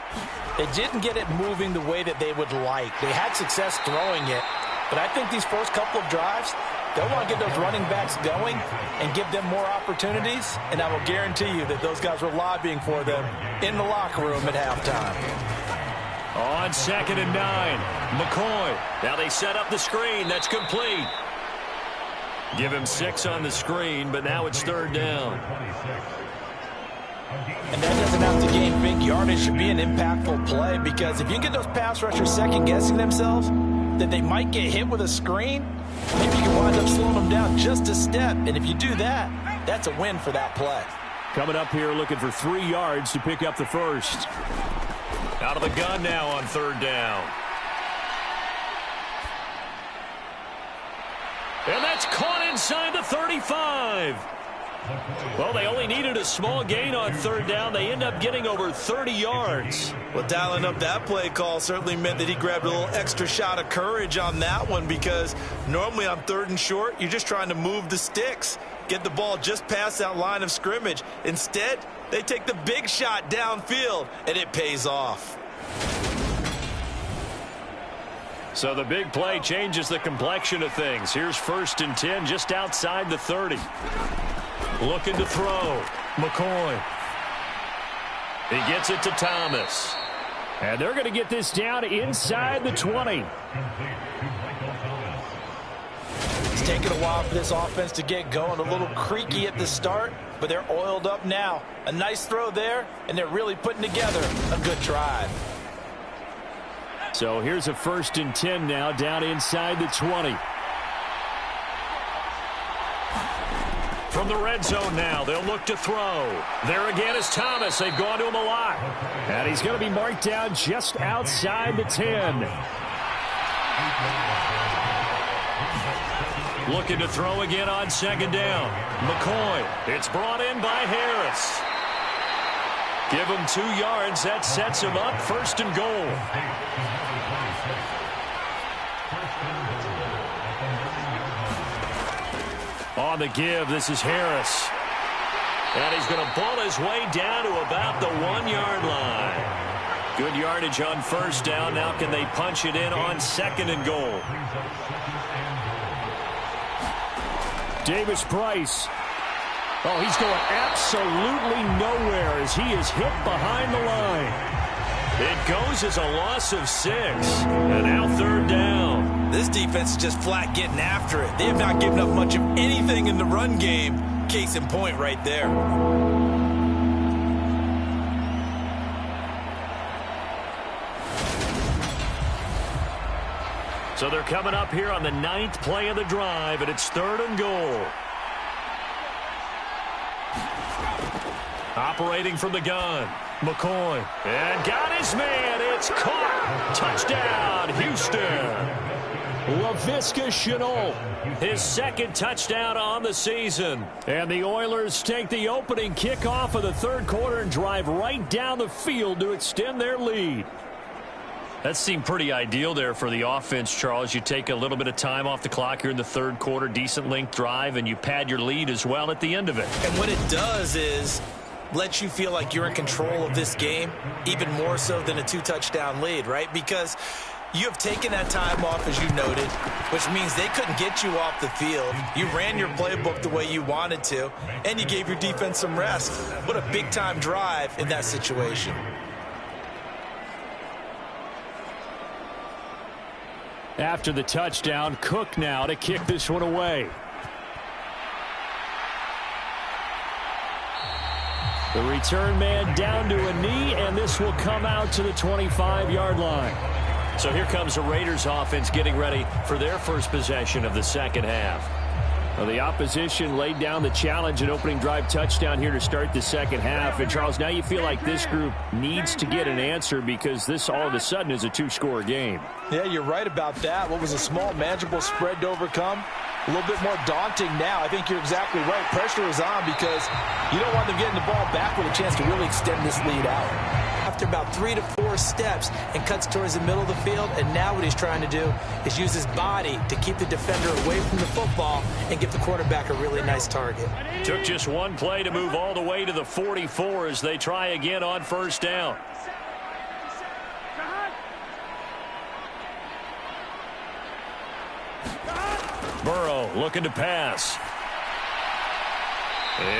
Speaker 4: they didn't get it moving the way that they would like. They had success throwing it, But I think these first couple of drives, they'll want to get those running backs going and give them more opportunities. And I will guarantee you that those guys were lobbying for them in the locker room at halftime.
Speaker 2: On 2nd and 9, McCoy. Now they set up the screen. That's complete. Give him 6 on the screen, but now it's 3rd down.
Speaker 4: And that doesn't have to gain big yardage. Should be an impactful play, because if you get those pass rushers second-guessing themselves, that they might get hit with a screen, maybe you can wind up slowing them down just a step. And if you do that, that's a win for that play.
Speaker 5: Coming up here looking for 3 yards to pick up the first.
Speaker 2: Out of the gun now on 3rd down. And that's caught inside the 35. Well, they only needed a small gain on 3rd down. They end up getting over 30 yards.
Speaker 3: Well, dialing up that play call certainly meant that he grabbed a little extra shot of courage on that one, because normally on 3rd and short, you're just trying to move the sticks, get the ball just past that line of scrimmage. Instead, they take the big shot downfield, and it pays off.
Speaker 2: So the big play changes the complexion of things. Here's 1st and 10 just outside the 30. Looking to throw. McCoy. He gets it to Thomas.
Speaker 5: And they're going to get this down inside the 20.
Speaker 4: It's taken a while for this offense to get going. A little creaky at the start, but they're oiled up now. A nice throw there, and they're really putting together a good drive.
Speaker 5: So here's a 1st and 10 now, down inside the 20.
Speaker 2: From the red zone now, they'll look to throw. There again is Thomas. They've gone to him a lot.
Speaker 5: And he's going to be marked down just outside the 10.
Speaker 2: Looking to throw again on 2nd down. McCoy. It's brought in by Harris. Give him 2 yards. That sets him up 1st and goal. On the give, this is Harris. And he's going to ball his way down to about the 1-yard line. Good yardage on 1st down. Now can they punch it in on 2nd and goal?
Speaker 5: Davis Price. Oh, he's going absolutely nowhere as he is hit behind the line.
Speaker 2: It goes as a loss of 6. And now 3rd down.
Speaker 3: This defense is just flat getting after it. They have not given up much of anything in the run game. Case in point right there.
Speaker 2: So they're coming up here on the 9th play of the drive, and it's 3rd and goal. Operating from the gun, McCoy. And got his man. It's caught. Touchdown, Houston.
Speaker 5: Laviska Shenault.
Speaker 2: His 2nd touchdown on the season.
Speaker 5: And the Oilers take the opening kickoff of the 3rd quarter and drive right down the field to extend their lead.
Speaker 2: That seemed pretty ideal there for the offense, Charles. You take a little bit of time off the clock here in the 3rd quarter, decent length drive, and you pad your lead as well at the end of it.
Speaker 3: And what it does is let you feel like you're in control of this game, even more so than a 2-touchdown lead, right? Because you have taken that time off, as you noted, which means they couldn't get you off the field. You ran your playbook the way you wanted to, and you gave your defense some rest. What a big-time drive in that situation.
Speaker 5: After the touchdown, Cook now to kick this one away. The return man down to a knee, and this will come out to the 25-yard line.
Speaker 2: So here comes the Raiders offense getting ready for their first possession of the 2nd half.
Speaker 5: Well, the opposition laid down the challenge, an opening drive touchdown here to start the 2nd half. And, Charles, now you feel like this group needs to get an answer because this all of a sudden is a 2-score game.
Speaker 4: Yeah, you're right about that. What was a small, manageable spread to overcome? A little bit more daunting now. I think you're exactly right. Pressure is on because you don't want them getting the ball back with a chance to really extend this lead out. After about 3 to 4 steps and cuts towards the middle of the field, and now what he's trying to do is use his body to keep the defender away from the football and give the quarterback a really nice target.
Speaker 2: Took just one play to move all the way to the 44 as they try again on 1st down. Burrow looking to pass.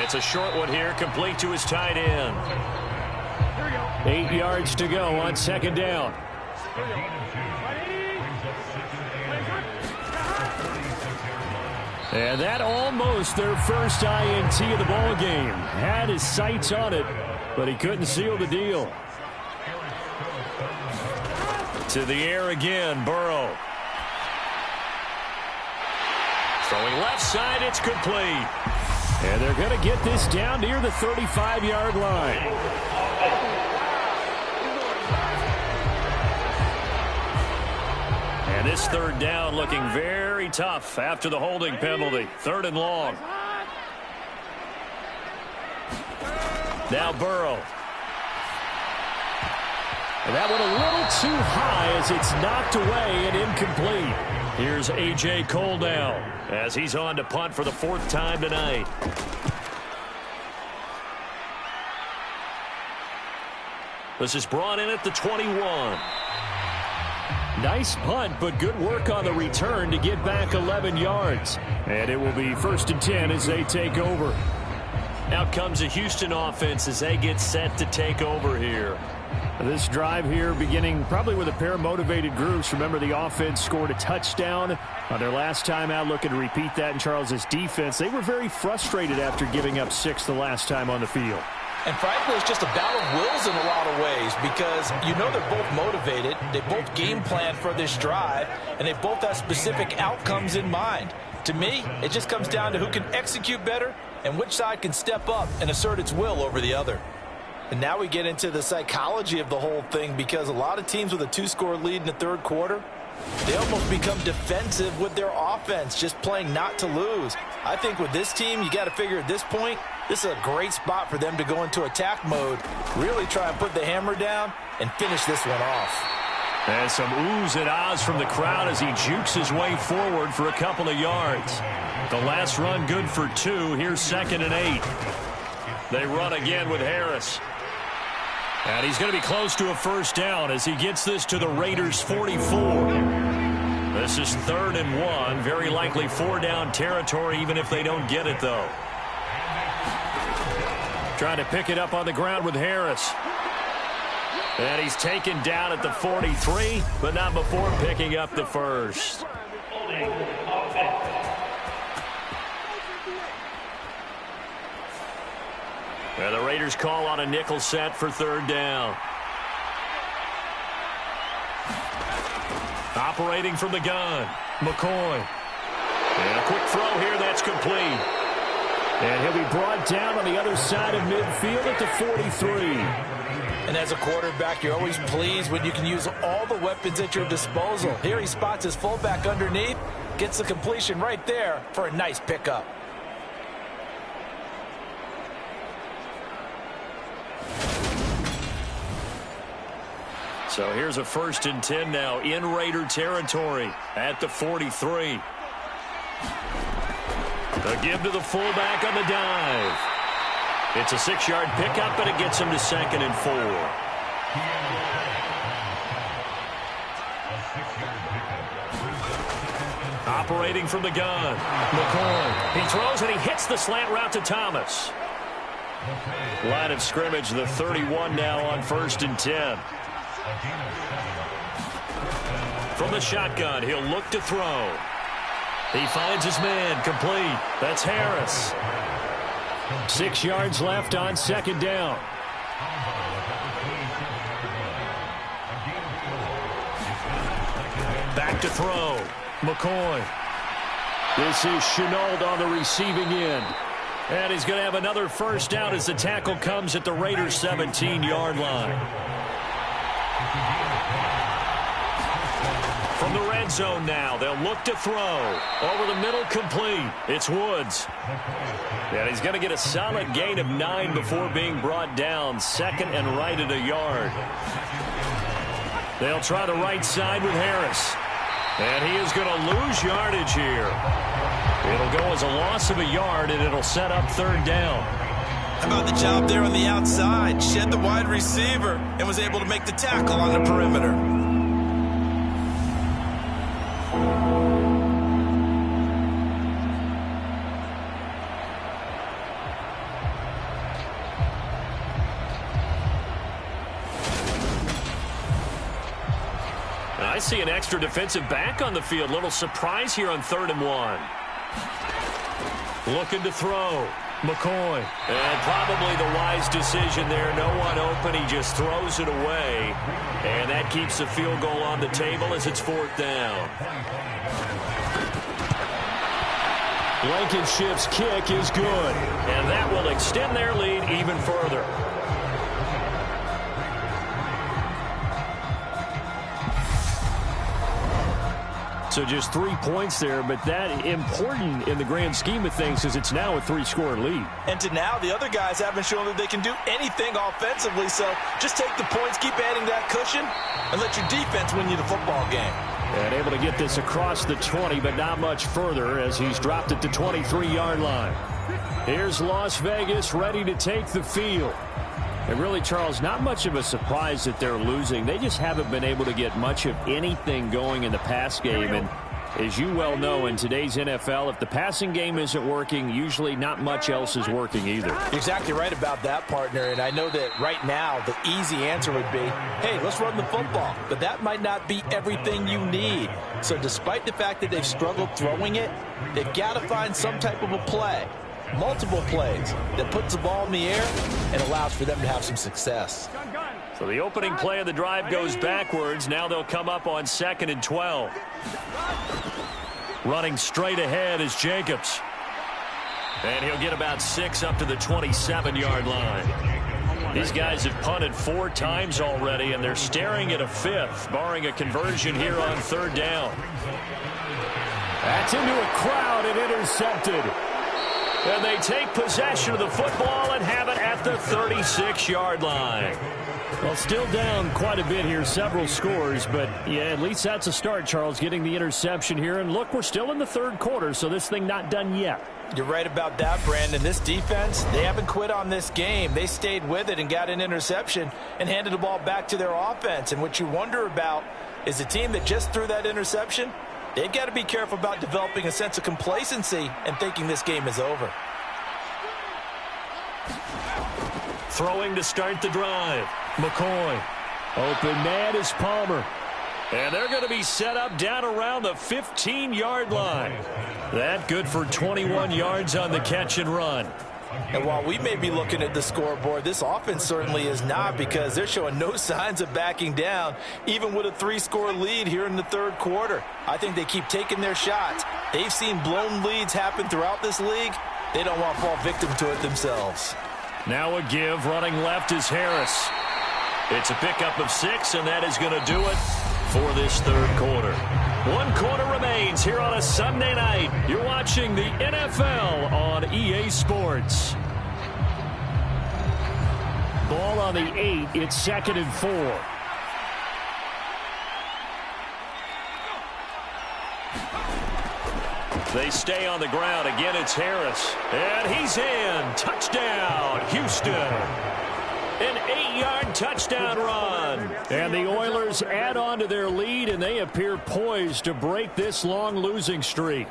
Speaker 2: It's a short one here, complete to his tight end.
Speaker 5: 8 yards to go on second down. And that almost their first INT of the ball game. Had his sights on it, but he couldn't seal the deal.
Speaker 2: To the air again, Burrow. Throwing left side, it's complete.
Speaker 5: And they're going to get this down near the 35-yard line.
Speaker 2: And this third down looking very tough after the holding penalty. 3rd and long. Now Burrow.
Speaker 5: And that one a little too high as it's knocked away and incomplete.
Speaker 2: Here's A.J. Cole now as he's on to punt for the 4th time tonight. This is brought in at the 21.
Speaker 5: Nice punt, but good work on the return to get back 11 yards. And it will be 1st and 10 as they take over.
Speaker 2: Out comes the Houston offense as they get set to take over here.
Speaker 5: This drive here beginning probably with a pair of motivated groups. Remember, the offense scored a touchdown on their last time out, looking to repeat that in Charles's defense. They were very frustrated after giving up 6 the last time on the field.
Speaker 3: And frankly, it's just a battle of wills in a lot of ways because you know they're both motivated. They both game plan for this drive, and they both have specific outcomes in mind. To me, it just comes down to who can execute better and which side can step up and assert its will over the other. And now we get into the psychology of the whole thing because a lot of teams with a 2-score lead in the 3rd quarter, they almost become defensive with their offense, just playing not to lose. I think with this team, you got to figure at this point, this is a great spot for them to go into attack mode, really try and put the hammer down and finish this one off.
Speaker 2: And some oohs and ahs from the crowd as he jukes his way forward for a couple of yards. The last run good for 2. Here's 2nd and 8. They run again with Harris. And he's going to be close to a 1st down as he gets this to the Raiders' 44. This is 3rd and 1. Very likely 4-down territory even if they don't get it, though. Trying to pick it up on the ground with Harris. And he's taken down at the 43, but not before picking up the 1st. And the Raiders call on a nickel set for 3rd down. Operating from the gun, McCoy. And a quick throw here, that's complete.
Speaker 5: And he'll be brought down on the other side of midfield at the 43.
Speaker 3: And as a quarterback, you're always pleased when you can use all the weapons at your disposal. Here he spots his fullback underneath, gets the completion right there for a nice pickup.
Speaker 2: So here's a 1st and 10 now in Raider territory at the 43. A give to the fullback on the dive. It's a 6-yard pickup, and it gets him to 2nd and 4. Operating from the gun, McCoy. He throws, and he hits the slant route to Thomas. Line of scrimmage, the 31 now on 1st and 10. From the shotgun, he'll look to throw. He finds his man, complete. That's Harris.
Speaker 5: 6 yards left on 2nd down.
Speaker 2: Back to throw, McCoy.
Speaker 5: This is Chenault on the receiving end.
Speaker 2: And he's going to have another 1st down as the tackle comes at the Raiders' 17-yard line. From the red zone now, they'll look to throw. Over the middle, complete. It's Woods. And he's going to get a solid gain of 9 before being brought down. 2nd and right at a yard. They'll try the right side with Harris. And he is going to lose yardage here. It'll go as a loss of a yard, and it'll set up 3rd down.
Speaker 3: How about the job there on the outside? Shed the wide receiver and was able to make the tackle on the perimeter.
Speaker 2: see an extra defensive back on the field. Little surprise here on 3rd and 1. Looking to throw. McCoy. And probably the wise decision there. No one open. He just throws it away. And that keeps the field goal on the table as it's 4th down.
Speaker 5: Blankenship's kick is good.
Speaker 2: And that will extend their lead even further.
Speaker 5: So just 3 points there, but that important in the grand scheme of things because it's now a 3-score lead.
Speaker 4: And to now, the other guys haven't shown that they can do anything offensively, so just take the points, keep adding that cushion, and let your defense win you the football game.
Speaker 5: And able to get this across the 20, but not much further as he's dropped it to 23-yard line. Here's Las Vegas ready to take the field. And really, Charles, not much of a surprise that they're losing. They just haven't been able to get much of anything going in the pass game. And as you well know, in today's NFL, if the passing game isn't working, usually not much else is working either.
Speaker 4: You're exactly right about that, partner. And I know that right now the easy answer would be, hey, let's run the football. But that might not be everything you need. So despite the fact that they've struggled throwing it, they've got to find some type of a play. Multiple plays that puts the ball in the air and allows for them to have some success.
Speaker 2: So the opening play of the drive goes backwards. Now they'll come up on 2nd and 12. Running straight ahead is Jacobs. And he'll get about 6 up to the 27-yard line. These guys have punted 4 times already, and they're staring at a 5th, barring a conversion here on 3rd down.
Speaker 5: That's into a crowd and intercepted.
Speaker 2: And they take possession of the football and have it at the 36-yard line.
Speaker 5: Well, still down quite a bit here, several scores, but yeah, at least that's a start, Charles, getting the interception here. And look, we're still in the 3rd quarter, so this thing not done yet.
Speaker 4: You're right about that, Brandon. This defense, they haven't quit on this game. They stayed with it and got an interception and handed the ball back to their offense. And what you wonder about is the team that just threw that interception, they've got to be careful about developing a sense of complacency and thinking this game is over.
Speaker 2: Throwing to start the drive.
Speaker 5: McCoy. Open man is Palmer.
Speaker 2: And they're going to be set up down around the 15-yard line. That good for 21 yards on the catch and run.
Speaker 4: And while we may be looking at the scoreboard, this offense certainly is not, because they're showing no signs of backing down, even with a 3-score lead here in the 3rd quarter. I think they keep taking their shots. They've seen blown leads happen throughout this league. They don't want to fall victim to it themselves.
Speaker 2: Now a give. Running left is Harris. It's a pickup of 6, and that is going to do it for this 3rd quarter. 1 quarter remains here on a Sunday night. You're watching the NFL on EA Sports.
Speaker 5: Ball on the 8. It's 2nd and 4.
Speaker 2: They stay on the ground. Again, it's Harris. And he's in. Touchdown, Houston. An 8-yard touchdown run.
Speaker 5: And the Oilers add on to their lead, and they appear poised to break this long losing streak.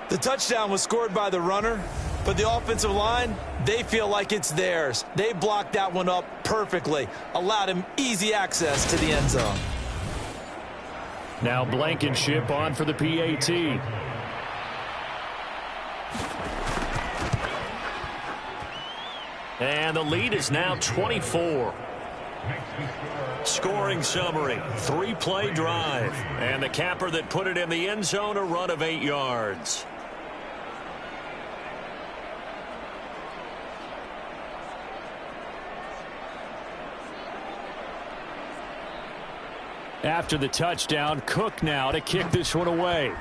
Speaker 3: The touchdown was scored by the runner, but the offensive line, they feel like it's theirs. They blocked that one up perfectly, allowed him easy access to the end zone.
Speaker 5: Now Blankenship on for the PAT.
Speaker 2: And the lead is now 24. Scoring summary, 3-play drive. And the capper that put it in the end zone, a run of 8 yards.
Speaker 5: After the touchdown, Cook now to kick this one away.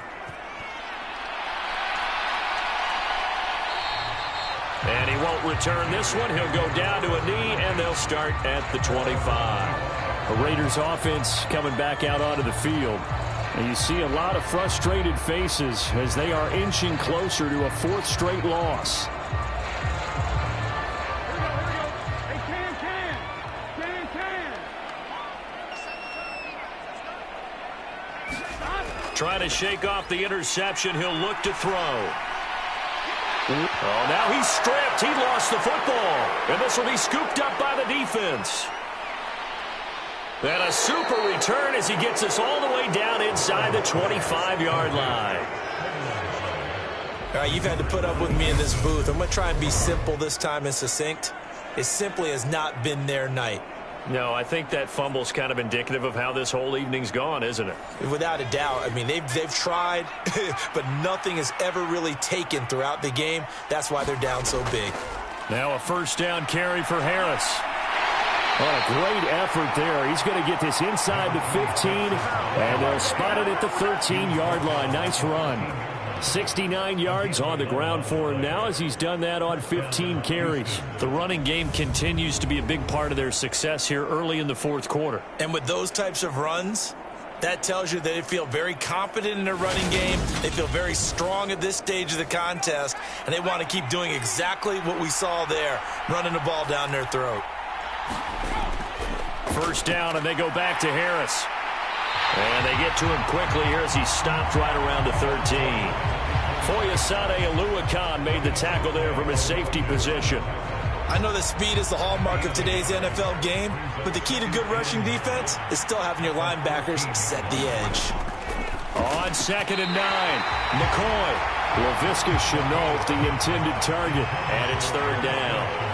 Speaker 2: And he won't return this one. He'll go down to a knee, and they'll start at the 25.
Speaker 5: The Raiders offense coming back out onto the field. And you see a lot of frustrated faces as they are inching closer to a 4th straight loss.
Speaker 2: Trying to shake off the interception. He'll look to throw. Oh, now he's stripped. He lost the football. And this will be scooped up by the defense. And a super return as he gets us all the way way down inside the 25-yard line.
Speaker 3: All right, you've had to put up with me in this booth. I'm going to try and be simple this time and succinct. It simply has not been their night.
Speaker 2: No, I think that fumble's kind of indicative of how this whole evening's gone, isn't it?
Speaker 3: Without a doubt. I mean, they've tried, but nothing has ever really taken throughout the game. That's why they're down so big.
Speaker 5: Now a first down carry for Harris. Oh, a great effort there. He's going to get this inside the 15, and they'll spot it at the 13-yard line. Nice run. 69 yards on the ground for him now as he's done that on 15 carries.
Speaker 2: The running game continues to be a big part of their success here early in the fourth quarter.
Speaker 3: And with those types of runs, that tells you that they feel very confident in their running game. They feel very strong at this stage of the contest, and they want to keep doing exactly what we saw there, running the ball down their throat.
Speaker 2: First down, and they go back to Harris. And they get to him quickly here as he stopped right around the 13. Foyesade Oluwakan made the tackle there from his safety position.
Speaker 3: I know that speed is the hallmark of today's NFL game, but the key to good rushing defense is still having your linebackers set the edge.
Speaker 2: On 2nd and 9, McCoy.
Speaker 5: Laviska Shenault, the intended target.
Speaker 2: And it's 3rd down.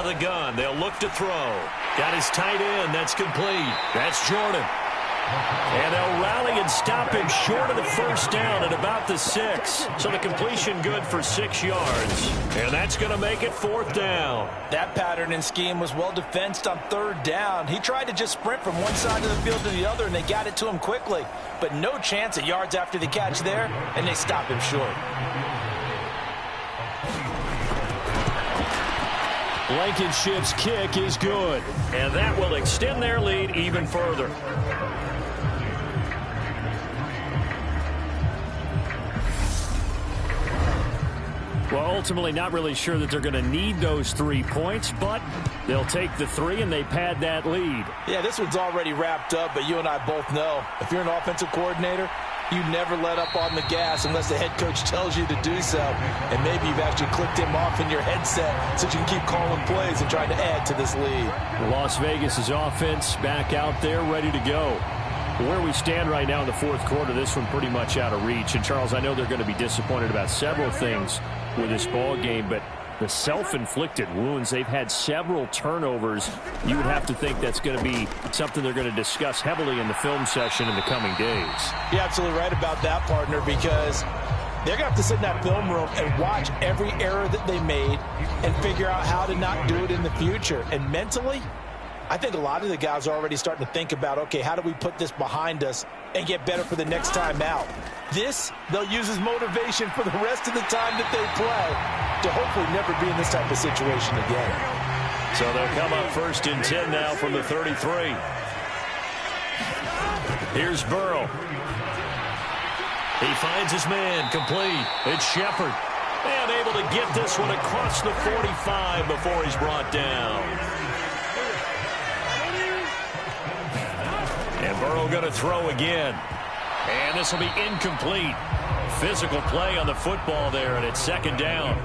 Speaker 2: The gun. They'll look to throw. Got his tight end. That's complete. That's Jordan. And they'll rally and stop him short of the first down at about the 6. So the completion good for 6 yards. And that's going to make it 4th down.
Speaker 4: That pattern and scheme was well defensed on 3rd down. He tried to just sprint from one side of the field to the other, and they got it to him quickly. But no chance at yards after the catch there, and they stop him short.
Speaker 5: Blankenship's kick is good.
Speaker 2: And that will extend their lead even further.
Speaker 5: Well, ultimately not really sure that they're going to need those 3 points, but they'll take the 3 and they pad that lead.
Speaker 4: Yeah, this one's already wrapped up, but you and I both know if you're an offensive coordinator, you never let up on the gas unless the head coach tells you to do so. And maybe you've actually clicked him off in your headset so you can keep calling plays and trying to add to this lead.
Speaker 5: Las Vegas's offense back out there ready to go. Where we stand right now in the fourth quarter, this one pretty much out of reach. And, Charles, I know they're going to be disappointed about several things with this ball game, but the self-inflicted wounds, they've had several turnovers. You would have to think that's going to be something they're going to discuss heavily in the film session in the coming days.
Speaker 4: You're absolutely right about that, partner, because they're going to have to sit in that film room and watch every error that they made and figure out how to not do it in the future. And mentally, I think a lot of the guys are already starting to think about, okay, how do we put this behind us and get better for the next time out? This, they'll use as motivation for the rest of the time that they play to hopefully never be in this type of situation again.
Speaker 2: So they'll come up 1st and 10 now from the 33. Here's Burrow. He finds his man, complete. It's Shepard. And able to get this one across the 45 before he's brought down. And Burrow going to throw again. And this will be incomplete. Physical play on the football there, and it's 2nd down.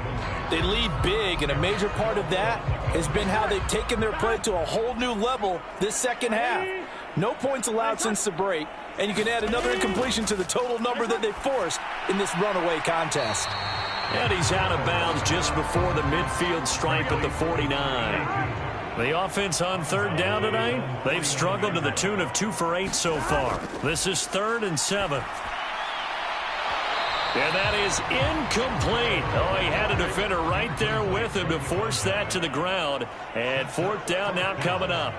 Speaker 4: They lead big, and a major part of that has been how they've taken their play to a whole new level this second half. No points allowed since the break, and you can add another incompletion to the total number that they forced in this runaway contest.
Speaker 2: And he's out of bounds just before the midfield stripe at the 49. The offense on 3rd down tonight, they've struggled to the tune of 2 for 8 so far. This is 3rd and 7. And that is incomplete. Oh, he had a defender right there with him to force that to the ground. And 4th down now coming up.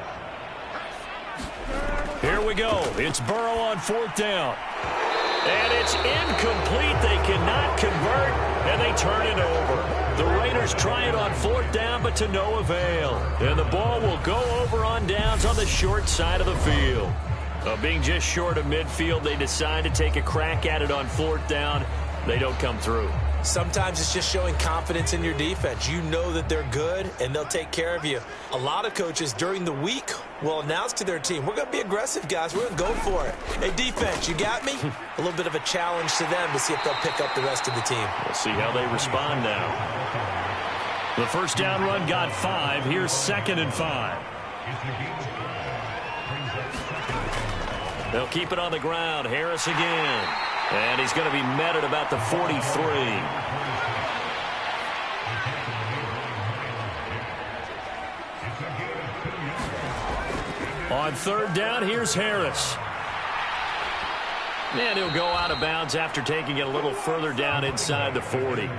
Speaker 2: Here we go. It's Burrow on 4th down. And it's incomplete. They cannot convert, and they turn it over. The Raiders try it on 4th down, but to no avail. And the ball will go over on downs on the short side of the field. Being just short of midfield, they decide to take a crack at it on 4th down. They don't come through.
Speaker 3: Sometimes it's just showing confidence in your defense. You know that they're good, and they'll take care of you. A lot of coaches during the week will announce to their team, we're going to be aggressive, guys. We're going to go for it. Hey, defense, you got me? A little bit of a challenge to them to see if they'll pick up the rest of the team.
Speaker 2: We'll see how they respond now.
Speaker 5: The first down run got 5. Here's 2nd and 5.
Speaker 2: They'll keep it on the ground. Harris again. And he's going to be met at about the 43.
Speaker 5: On 3rd down, here's Harris.
Speaker 2: And he'll go out of bounds after taking it a little further down inside the 40.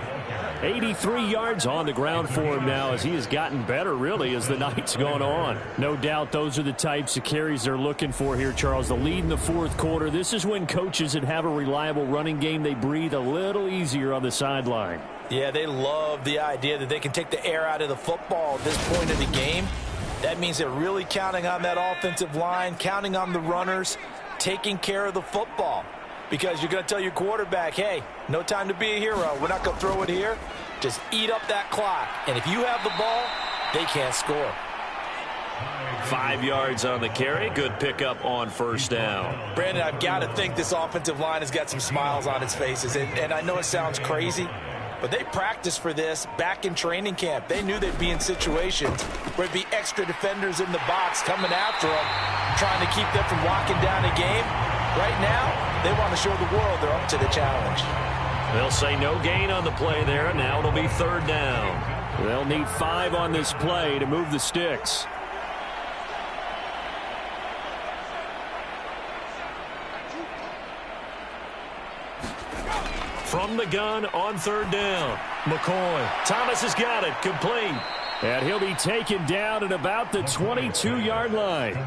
Speaker 5: 83 yards on the ground for him now as he has gotten better, really, as the night's gone on. No doubt those are the types of carries they're looking for here, Charles. The lead in the 4th quarter. This is when coaches that have a reliable running game, they breathe a little easier on the sideline.
Speaker 3: Yeah, they love the idea that they can take the air out of the football at this point of the game. That means they're really counting on that offensive line, counting on the runners, taking care of the football. Because you're going to tell your quarterback, hey, no time to be a hero. We're not going to throw it here. Just eat up that clock. And if you have the ball, they can't score.
Speaker 2: 5 yards on the carry. Good pickup on 1st down.
Speaker 3: Brandon, I've got to think this offensive line has got some smiles on its faces. And I know it sounds crazy, but they practiced for this back in training camp. They knew they'd be in situations where there'd be extra defenders in the box coming after them, trying to keep them from locking down a game. Right now, they want to show the world they're up to the challenge.
Speaker 2: They'll say no gain on the play there. Now it'll be 3rd down.
Speaker 5: They'll need 5 on this play to move the sticks.
Speaker 2: From the gun on 3rd down. McCoy. Thomas has got it. Complete.
Speaker 5: And he'll be taken down at about the 22-yard line.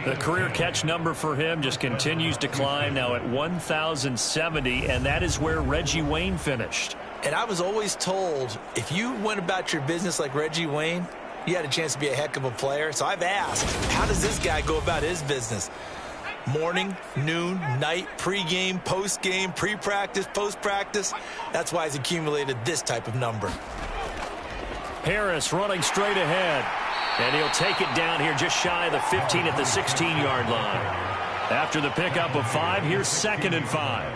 Speaker 2: The career catch number for him just continues to climb, now at 1,070, and that is where Reggie Wayne finished.
Speaker 3: And I was always told, if you went about your business like Reggie Wayne, you had a chance to be a heck of a player. So I've asked, how does this guy go about his business? Morning, noon, night, pregame, postgame, pre-practice, post-practice. That's why he's accumulated this type of number.
Speaker 5: Harris running straight ahead.
Speaker 2: And he'll take it down here just shy of the 15 at the 16-yard line.
Speaker 5: After the pickup of 5, here's 2nd and 5.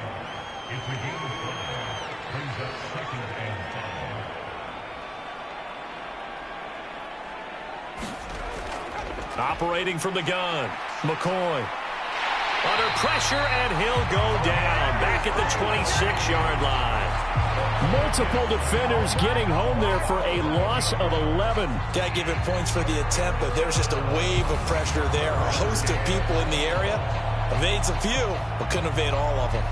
Speaker 5: Operating from the gun, McCoy.
Speaker 2: Under pressure, and he'll go down back at the 26-yard line.
Speaker 5: Multiple defenders getting home there for a loss of 11.
Speaker 3: Got to give him points for the attempt, but there's just a wave of pressure there. A host of people in the area. Evades a few, but couldn't evade all of them.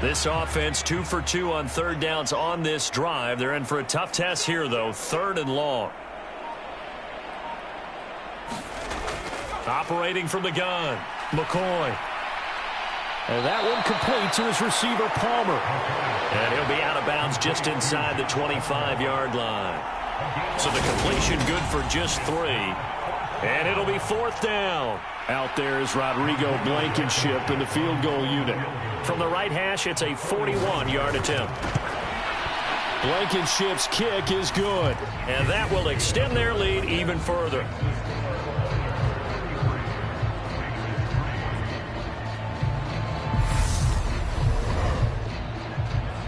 Speaker 2: This offense 2 for 2 on 3rd downs on this drive. They're in for a tough test here, though. 3rd and long. Operating from the gun, McCoy.
Speaker 5: And that one complete to his receiver, Palmer.
Speaker 2: And he'll be out of bounds just inside the 25-yard line. So the completion good for just 3. And it'll be 4th down.
Speaker 5: Out there is Rodrigo Blankenship in the field goal unit.
Speaker 2: From the right hash, it's a 41-yard attempt.
Speaker 5: Blankenship's kick is good.
Speaker 2: And that will extend their lead even further.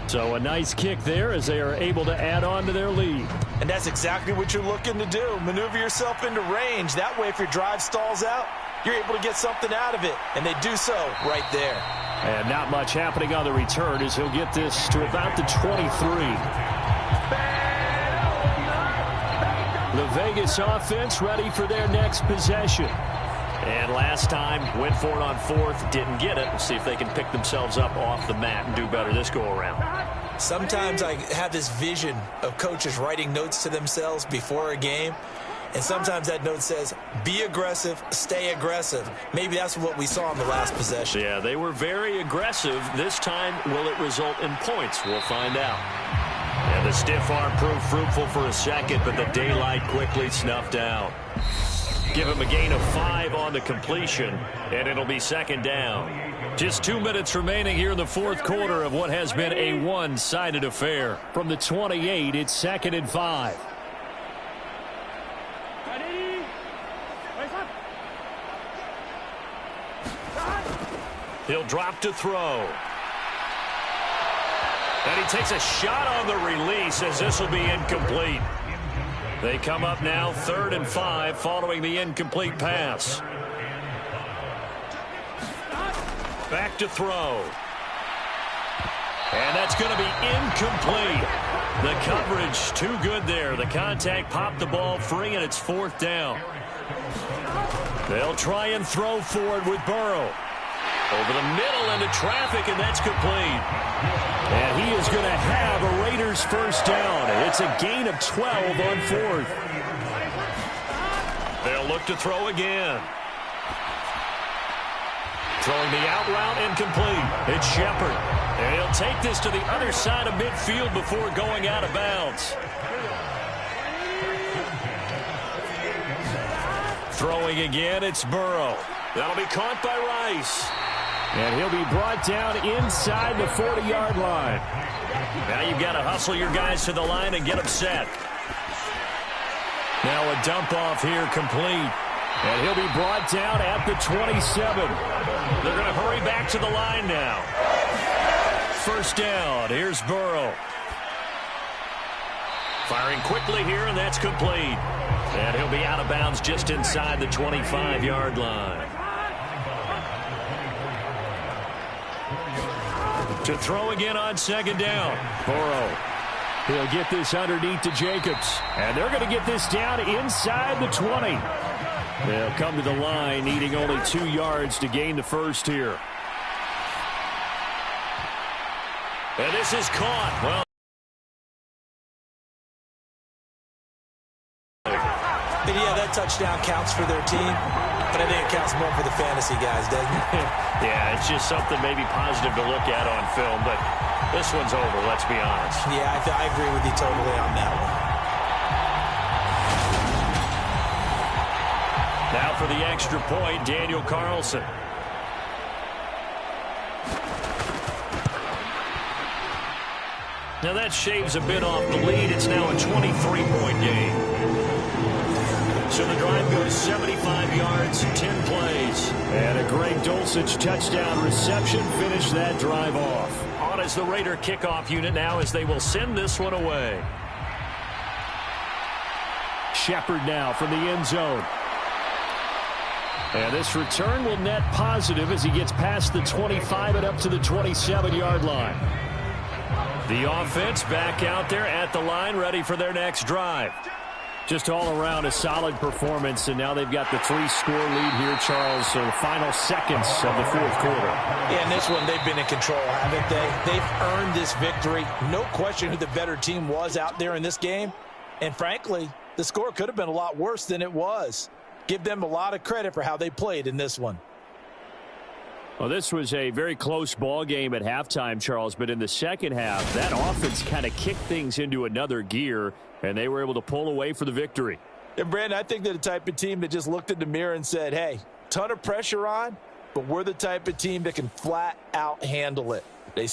Speaker 5: So a nice kick there as they are able to add on to their lead.
Speaker 3: And that's exactly what you're looking to do. Maneuver yourself into range. That way, if your drive stalls out, you're able to get something out of it. And they do so right there.
Speaker 5: And not much happening on the return as he'll get this to about the 23. The Vegas offense ready for their next possession.
Speaker 2: And last time, went for it on 4th, didn't get it. We'll see if they can pick themselves up off the mat and do better this go-around.
Speaker 3: Sometimes I have this vision of coaches writing notes to themselves before a game. And sometimes that note says, be aggressive, stay aggressive. Maybe that's what we saw in the last possession.
Speaker 2: Yeah, they were very aggressive. This time, will it result in points? We'll find out. And the stiff arm proved fruitful for a second, but the daylight quickly snuffed out. Give him a gain of 5 on the completion, and it'll be 2nd down.
Speaker 5: Just 2 minutes remaining here in the 4th quarter of what has been a one-sided affair. From the 28, it's 2nd and 5.
Speaker 2: He'll drop to throw. And he takes a shot on the release as this will be incomplete. They come up now 3rd and 5 following the incomplete pass. Back to throw. And that's going to be incomplete. The coverage too good there. The contact popped the ball free, and it's 4th down. They'll try and throw forward with Burrow. Over the middle into traffic, and that's complete. And he is going to have a Raiders first down. It's a gain of 12 on 4th. They'll look to throw again. Throwing the out route incomplete. It's Shepard. And he'll take this to the other side of midfield before going out of bounds. Throwing again, it's Burrow. That'll be caught by Rice.
Speaker 5: And he'll be brought down inside the 40-yard line.
Speaker 2: Now you've got to hustle your guys to the line and get them set. Now a dump off here complete.
Speaker 5: And he'll be brought down at the 27.
Speaker 2: They're going to hurry back to the line now. First down. Here's Burrow. Firing quickly here, and that's complete. And he'll be out of bounds just inside the 25-yard line. To throw again on 2nd down.
Speaker 5: Burrow. He'll get this underneath to Jacobs. And they're going to get this down inside the 20. They'll come to the line, needing only 2 yards to gain the first here.
Speaker 2: And this is caught. Well,
Speaker 3: and yeah, that touchdown counts for their team, but I think it counts more for the fantasy guys, doesn't it?
Speaker 2: Yeah, it's just something maybe positive to look at on film, but this one's over, let's be honest.
Speaker 3: Yeah, I agree with you totally on that one.
Speaker 2: Now for the extra point, Daniel Carlson. Now that shaves a bit off the lead. It's now a 23-point game. So the drive goes 75 yards, 10 plays.
Speaker 5: And a Greg Dulcich touchdown reception finished that drive off.
Speaker 2: On as the Raider kickoff unit now as they will send this one away.
Speaker 5: Shepard now from the end zone. And this return will net positive as he gets past the 25 and up to the 27-yard line.
Speaker 2: The offense back out there at the line, ready for their next drive.
Speaker 5: Just all around a solid performance, and now they've got the 3-score lead here, Charles, so the final seconds of the 4th quarter.
Speaker 3: Yeah, in this one, they've been in control, haven't they? They've earned this victory. No question who the better team was out there in this game. And frankly, the score could have been a lot worse than it was. Give them a lot of credit for how they played in this one.
Speaker 5: Well, this was a very close ball game at halftime, Charles, but in the second half, that offense kind of kicked things into another gear, and they were able to pull away for the victory.
Speaker 4: And, Brandon, I think they're the type of team that just looked in the mirror and said, hey, ton of pressure on, but we're the type of team that can flat out handle it. They